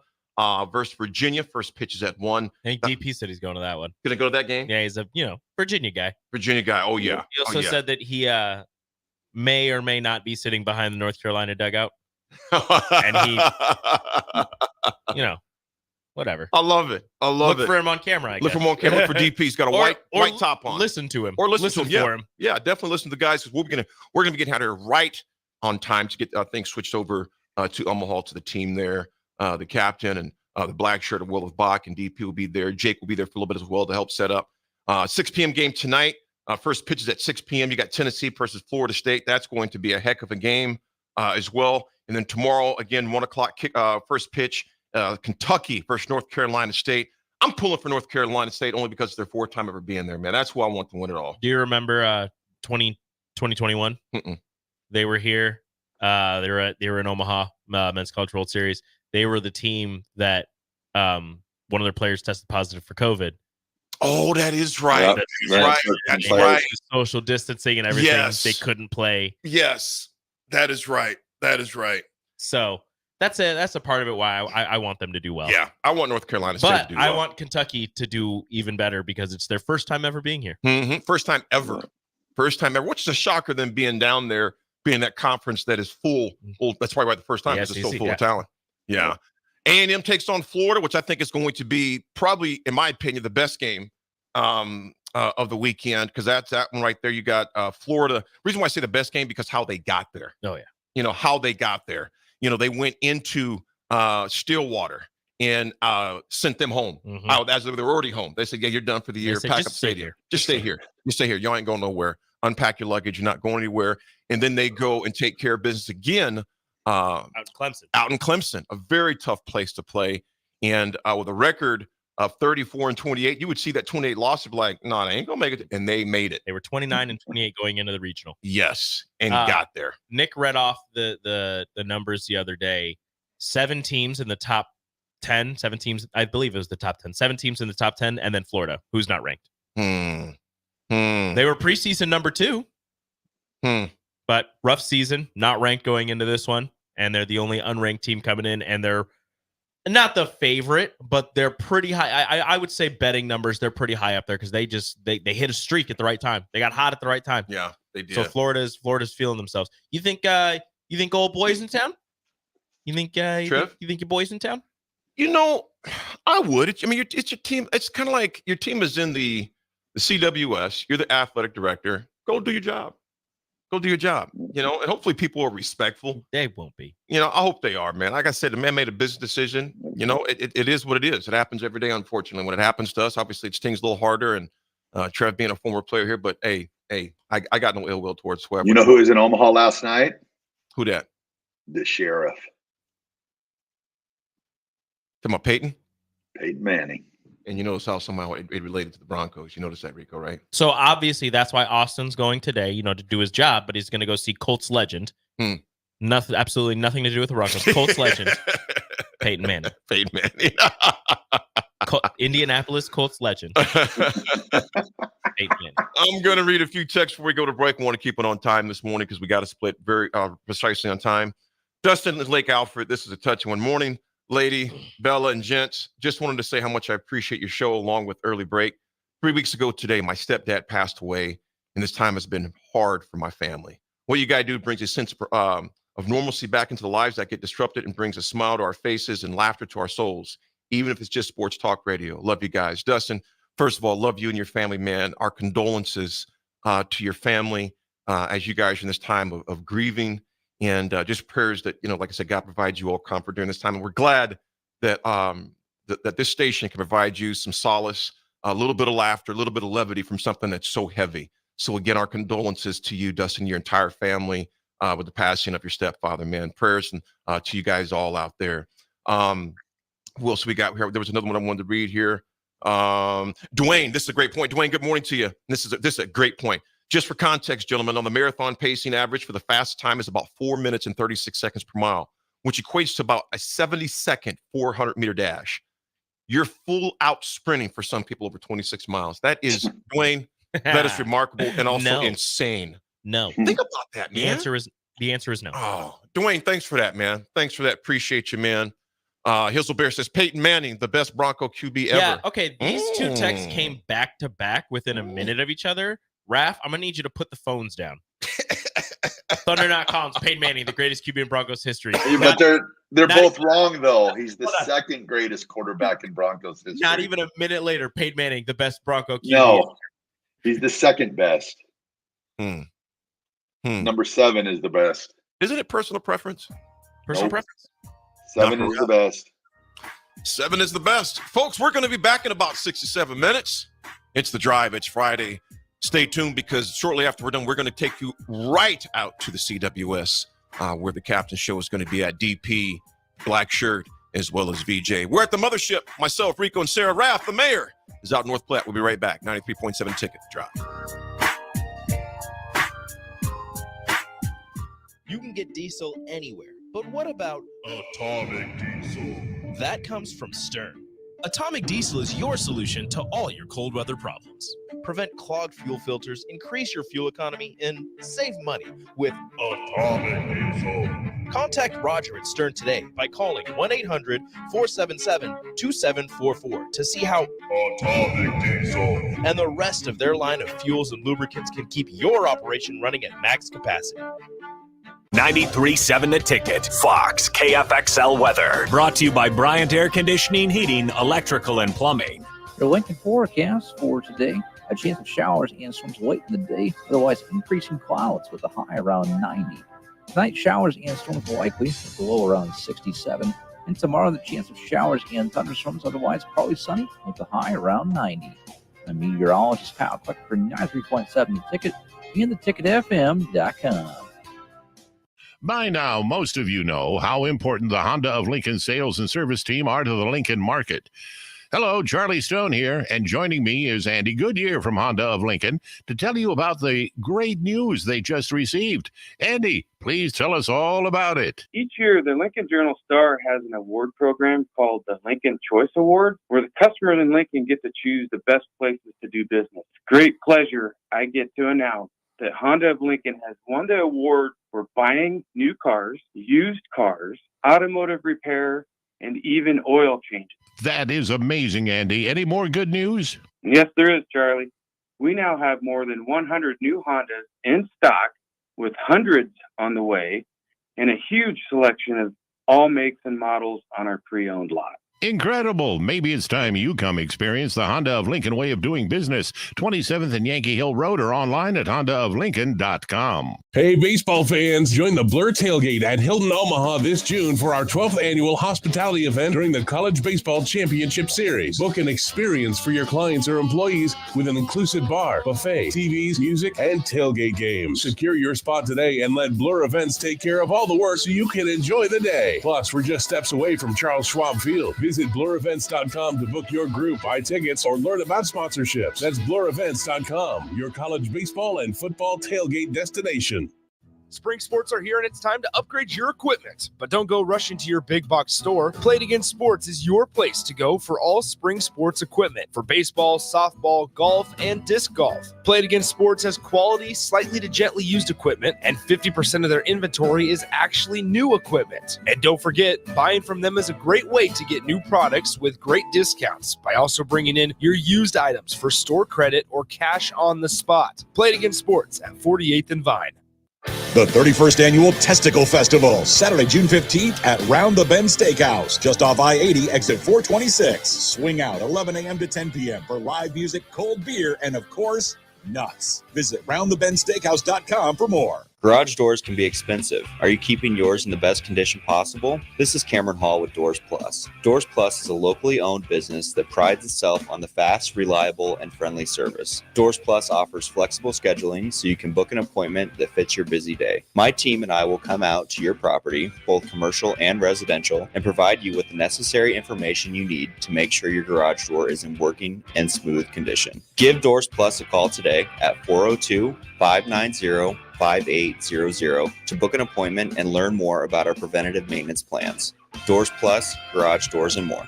versus Virginia. First pitch is at 1. I think DP said he's going to that one. Gonna go to that game? Yeah, he's a Virginia guy. Virginia guy. Oh yeah. He also said that he may or may not be sitting behind the North Carolina dugout. And he, whatever. I love it. I love Look for him on camera. I guess. Look for him on camera. Look for DP. He's got a white top on. Listen to him. Or listen to him. for him. Yeah, definitely listen to the guys, because we're gonna be getting out of here right on time to get things switched over to Omaha, to the team there. The captain and the black shirt of Will of Bach, and DP will be there. Jake will be there for a little bit as well to help set up. 6 p.m. game tonight. First pitch is at 6 p.m. You got Tennessee versus Florida State. That's going to be a heck of a game as well. And then tomorrow, again, 1 o'clock first pitch, Kentucky versus North Carolina State. I'm pulling for North Carolina State only because it's their fourth time ever being there, man. That's who I want to win it all. Do you remember 2021? They were here. They were in Omaha, Men's College World Series. They were the team that one of their players tested positive for COVID. Oh, that is right. That's right. Social distancing and everything. Yes. They couldn't play. Yes, that is right. That is right. So that's a part of it why I want them to do well. Yeah, I want North Carolina State to do well. I want Kentucky to do even better because it's their first time ever being here. First time ever. First time ever. Which is a shocker than being down there, being that conference that is full. That's probably why the first time because it's so full of talent. Yeah. A&M takes on Florida, which I think is going to be probably, in my opinion, the best game of the weekend, because that's that one right there. You got Florida. Reason why I say the best game, because how they got there. Oh, yeah. How they got there. They went into Stillwater and sent them home out as if they were already home. They said, yeah, you're done for the year. Said, Pack just up, stay stay here. Just stay here. You stay here. Y'all ain't going nowhere. Unpack your luggage. You're not going anywhere. And then they go and take care of business again. Out in Clemson, a very tough place to play. And with a record of 34-28, you would see that 28 loss, like, no, they ain't gonna make it. And they made it. They were 29-28 going into the regional. Yes, and got there. Nick read off the numbers the other day. 7 teams in the top 10. 7 teams, I believe it was the top 10. 7 teams in the top 10, and then Florida, who's not ranked. They were preseason number 2. But rough season, not ranked going into this one. And they're the only unranked team coming in, and they're not the favorite, but they're pretty high. I would say betting numbers, they're pretty high up there because they hit a streak at the right time. They got hot at the right time. Yeah, they did. So Florida's feeling themselves. You think old boys in town? You think Trev? You think your boys in town? I would. It's your team. It's kind of like your team is in the CWS. You're the athletic director. Go do your job. Go do your job, and hopefully people are respectful. They won't be. I hope they are, man. Like I said, the man made a business decision. It is what it is. It happens every day, unfortunately. When it happens to us, obviously it stings a little harder. And Trev being a former player here, but hey, I got no ill will towards whoever. You know who was in Omaha last night? Who that? The sheriff. Talking about Peyton Manning. And you notice how somehow it related to the Broncos. You notice that, Rico, right? So obviously that's why Austin's going today, to do his job, but he's going to go see Colts legend. Nothing, absolutely nothing to do with the Broncos. Colts legend, Peyton Manning. Peyton Manning. Indianapolis Colts legend. Peyton Manning. I'm going to read a few texts before we go to break. I want to keep it on time this morning because we got to split very precisely on time. Dustin Lake Alfred, this is a touchy one. Morning, lady, Bella, and gents. Just wanted to say how much I appreciate your show along with early break. 3 weeks ago today, my stepdad passed away, and this time has been hard for my family. What you got to do brings a sense of normalcy back into the lives that get disrupted and brings a smile to our faces and laughter to our souls, even if it's just sports talk radio. Love you guys. Dustin, first of all, love you and your family, man. Our condolences to your family as you guys are in this time of grieving. And just prayers that, like I said, God provides you all comfort during this time. And we're glad that that this station can provide you some solace, a little bit of laughter, a little bit of levity from something that's so heavy. So again, our condolences to you, Dustin, your entire family with the passing of your stepfather, man. Prayers and to you guys all out there. Who else we got here? There was another one I wanted to read here. Dwayne, this is a great point. Dwayne, good morning to you. This is a great point. Just for context, gentlemen, on the marathon pacing average for the fastest time is about 4 minutes and 36 seconds per mile. which equates to about a 70-second 400-meter dash. You're full out sprinting for some people over 26 miles. That is, Dwayne, that is remarkable and also insane. No. Think about that, man. The answer is no. Oh, Dwayne, thanks for that, man. Thanks for that. Appreciate you, man. Hizzle says Peyton Manning, the best Bronco QB ever. Yeah, okay. These two texts came back to back within a minute of each other. Raff, I'm gonna need you to put the phones down. Thunder Not Collins, Peyton Manning, the greatest QB in Broncos history. But they're both wrong, though. He's the second greatest quarterback in Broncos history. Not even a minute later, Peyton Manning, the best Bronco QB. No, he's the second best. Number 7 is the best. Isn't it personal preference? Personal preference? 7 is the best. 7 is the best. Folks, we're going to be back in about 6 to 7 minutes. It's The Drive. It's Friday. Stay tuned because shortly after we're done, we're going to take you right out to the CWS where the Captain Show is going to be at DP, Black Shirt, as well as VJ. We're at the mothership. Myself, Rico, and Sarah. Raff, the mayor, is out in North Platte. We'll be right back. 93.7 Ticket. Drive. You can get diesel anywhere, but what about Atomic Diesel? That comes from Stern. Atomic Diesel is your solution to all your cold weather problems. Prevent clogged fuel filters, increase your fuel economy, and save money with Atomic Diesel. Contact Roger at Stern today by calling 1-800-477-2744 to see how Atomic Diesel and the rest of their line of fuels and lubricants can keep your operation running at max capacity. 93.7 The Ticket, Fox, KFXL weather. Brought to you by Bryant Air Conditioning, Heating, Electrical, and Plumbing. Your Lincoln forecast for today, a chance of showers and storms late in the day, otherwise increasing clouds with a high around 90. Tonight, showers and storms likely with a low around 67. And tomorrow, the chance of showers and thunderstorms, otherwise partly sunny with a high around 90. I'm meteorologist Kyle Clark for 93.7 The Ticket and theticketfm.com. By now, most of you know how important the Honda of Lincoln sales and service team are to the Lincoln market. Hello, Charlie Stone here, and joining me is Andy Goodyear from Honda of Lincoln to tell you about the great news they just received. Andy, please tell us all about it. Each year, the Lincoln Journal-Star has an award program called the Lincoln Choice Award, where the customers in Lincoln get to choose the best places to do business. Great pleasure, I get to announce that Honda of Lincoln has won the award for buying new cars, used cars, automotive repair, and even oil changes. That is amazing, Andy. Any more good news? Yes, there is, Charlie. We now have more than 100 new Hondas in stock, with hundreds on the way, and a huge selection of all makes and models on our pre-owned lot. Incredible. Maybe it's time you come experience the Honda of Lincoln way of doing business. 27th and Yankee Hill Road or online at hondaoflincoln.com. Hey, baseball fans, join the Blur Tailgate at Hilton Omaha this June for our 12th annual hospitality event during the College Baseball Championship Series. Book an experience for your clients or employees with an inclusive bar, buffet, TVs, music, and tailgate games. Secure your spot today and let Blur Events take care of all the work so you can enjoy the day. Plus, we're just steps away from Charles Schwab Field. Visit blurevents.com to book your group, buy tickets, or learn about sponsorships. That's blurevents.com, your college baseball and football tailgate destination. Spring sports are here and it's time to upgrade your equipment. But don't go rushing to your big box store. Play It Again Sports is your place to go for all spring sports equipment for baseball, softball, golf, and disc golf. Play It Again Sports has quality, slightly to gently used equipment, and 50% of their inventory is actually new equipment. And don't forget, buying from them is a great way to get new products with great discounts by also bringing in your used items for store credit or cash on the spot. Play It Again Sports at 48th and Vine. The 31st Annual Testicle Festival, Saturday, June 15th at Round the Bend Steakhouse, just off I-80, exit 426. Swing out 11 a.m. to 10 p.m. for live music, cold beer, and of course, nuts. Visit roundthebendsteakhouse.com for more. Garage doors can be expensive. Are you keeping yours in the best condition possible? This is Cameron Hall with Doors Plus. Doors Plus is a locally owned business that prides itself on the fast, reliable, and friendly service. Doors Plus offers flexible scheduling so you can book an appointment that fits your busy day. My team and I will come out to your property, both commercial and residential, and provide you with the necessary information you need to make sure your garage door is in working and smooth condition. Give Doors Plus a call today at 402-590-5500 5800 to book an appointment and learn more about our preventative maintenance plans. Doors Plus, garage doors, and more.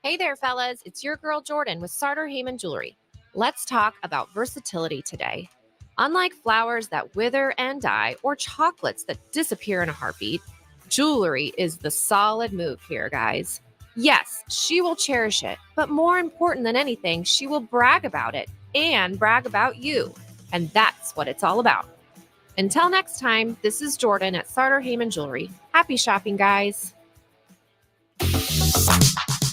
Hey there, fellas. It's your girl Jordan with Sartor Heyman Jewelry. Let's talk about versatility today. Unlike flowers that wither and die or chocolates that disappear in a heartbeat, jewelry is the solid move here, guys. Yes, she will cherish it, but more important than anything, she will brag about it and brag about you. And that's what it's all about. Until next time, this is Jordan at Sartor Heyman Jewelry. Happy shopping, guys.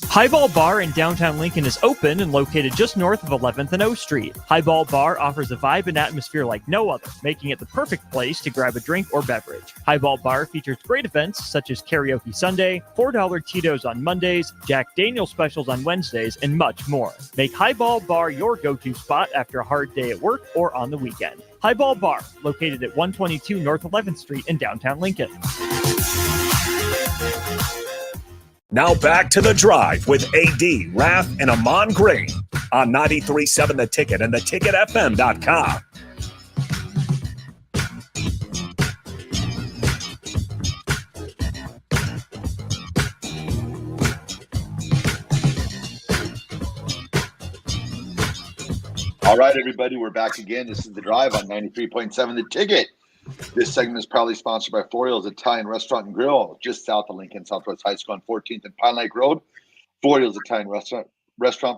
Highball Bar in downtown Lincoln is open and located just north of 11th and O Street. Highball Bar offers a vibe and atmosphere like no other, making it the perfect place to grab a drink or beverage. Highball Bar features great events such as Karaoke Sunday, $4 Tito's on Mondays, Jack Daniel's specials on Wednesdays, and much more. Make Highball Bar your go-to spot after a hard day at work or on the weekend. Highball Bar, located at 122 North 11th Street in downtown Lincoln. Now back to The Drive with AD, Raff, and Ahman Green on 93.7 The Ticket and theticketfm.com. All right, everybody, we're back again. This is The Drive on 93.7 The Ticket. This segment is proudly sponsored by Florial's Italian Restaurant and Grill, just south of Lincoln Southwest High School on 14th and Pine Lake Road. Florial's Italian Restaurant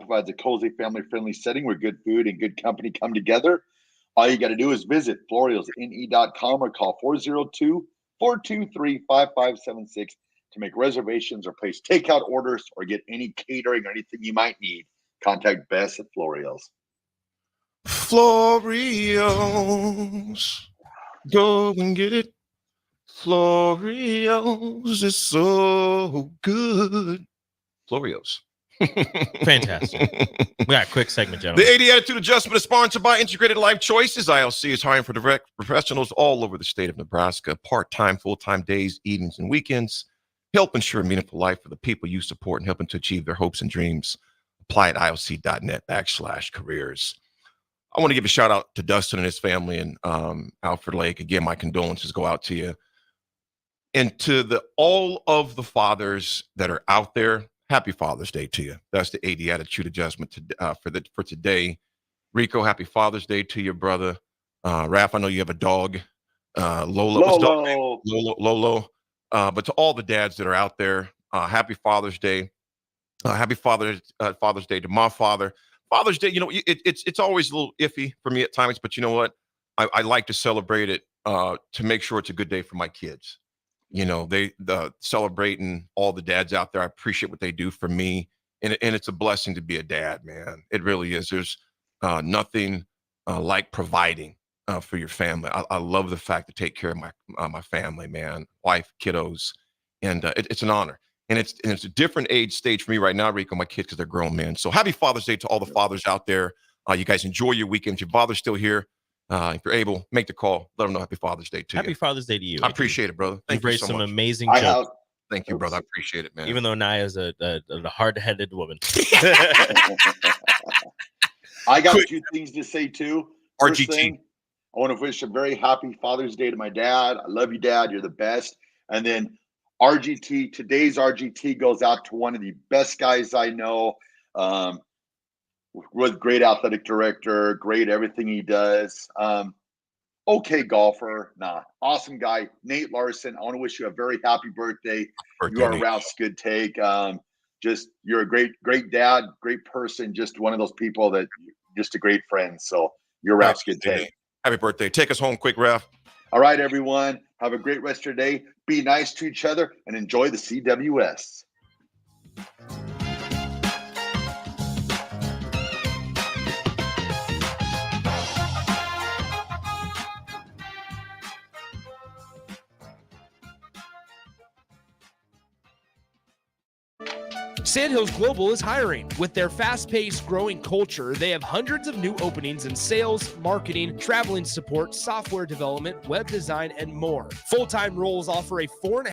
provides a cozy, family-friendly setting where good food and good company come together. All you got to do is visit florialsne.com or call 402-423-5576 to make reservations or place takeout orders or get any catering or anything you might need. Contact Bess at Florial's. Florial's. Go and get it. Florial's is so good. Florial's. Fantastic. We got a quick segment, gentlemen. The AD Attitude Adjustment is sponsored by Integrated Life Choices. ILC is hiring for direct professionals all over the state of Nebraska, part-time, full-time days, evenings, and weekends. Help ensure a meaningful life for the people you support and help them to achieve their hopes and dreams. Apply at ilc.net/careers. I want to give a shout out to Dustin and his family and Alfred Lake. Again, my condolences go out to you. And to all of the fathers that are out there, happy Father's Day to you. That's the AD Attitude Adjustment for today. Rico, happy Father's Day to your brother. Raff, I know you have a dog. Lolo. But to all the dads that are out there, happy Father's Day. Happy Father's Day to my father. Father's Day, it's always a little iffy for me at times, but you know what? I like to celebrate it to make sure it's a good day for my kids. They celebrating all the dads out there. I appreciate what they do for me, and it's a blessing to be a dad, man. It really is. There's nothing like providing for your family. I love the fact to take care of my family, man, wife, kiddos, and it's an honor. And it's a different age stage for me right now, Rico, my kids, because they're grown men. So happy Father's Day to all the fathers out there. You guys enjoy your weekend. Your father's still here. If you're able, make the call. Let them know happy Father's Day to you. Happy Father's Day to you. I appreciate it, brother. Thank you raised so some much. amazing jokes. Thank you, brother. I appreciate it, man. Even though Naya's a hard-headed woman. I got a few things to say, too. First RGT. thing, I want to wish a very happy Father's Day to my dad. I love you, Dad. You're the best. And then RGT, today's RGT goes out to one of the best guys I know. With great athletic director, great everything he does. Okay golfer, awesome guy. Nate Larson, I want to wish you a very happy birthday. You are Nate. Ralph's good take. You're a great dad, great person, just one of those people that just a great friend. So you're Ralph's good take. Happy birthday. Take us home quick, Raff. All right, everyone. Have a great rest of your day. Be nice to each other and enjoy the CWS. Sandhills Global is hiring. With their fast-paced, growing culture, they have hundreds of new openings in sales, marketing, traveling support, software development, web design, and more. Full-time roles offer a 4.5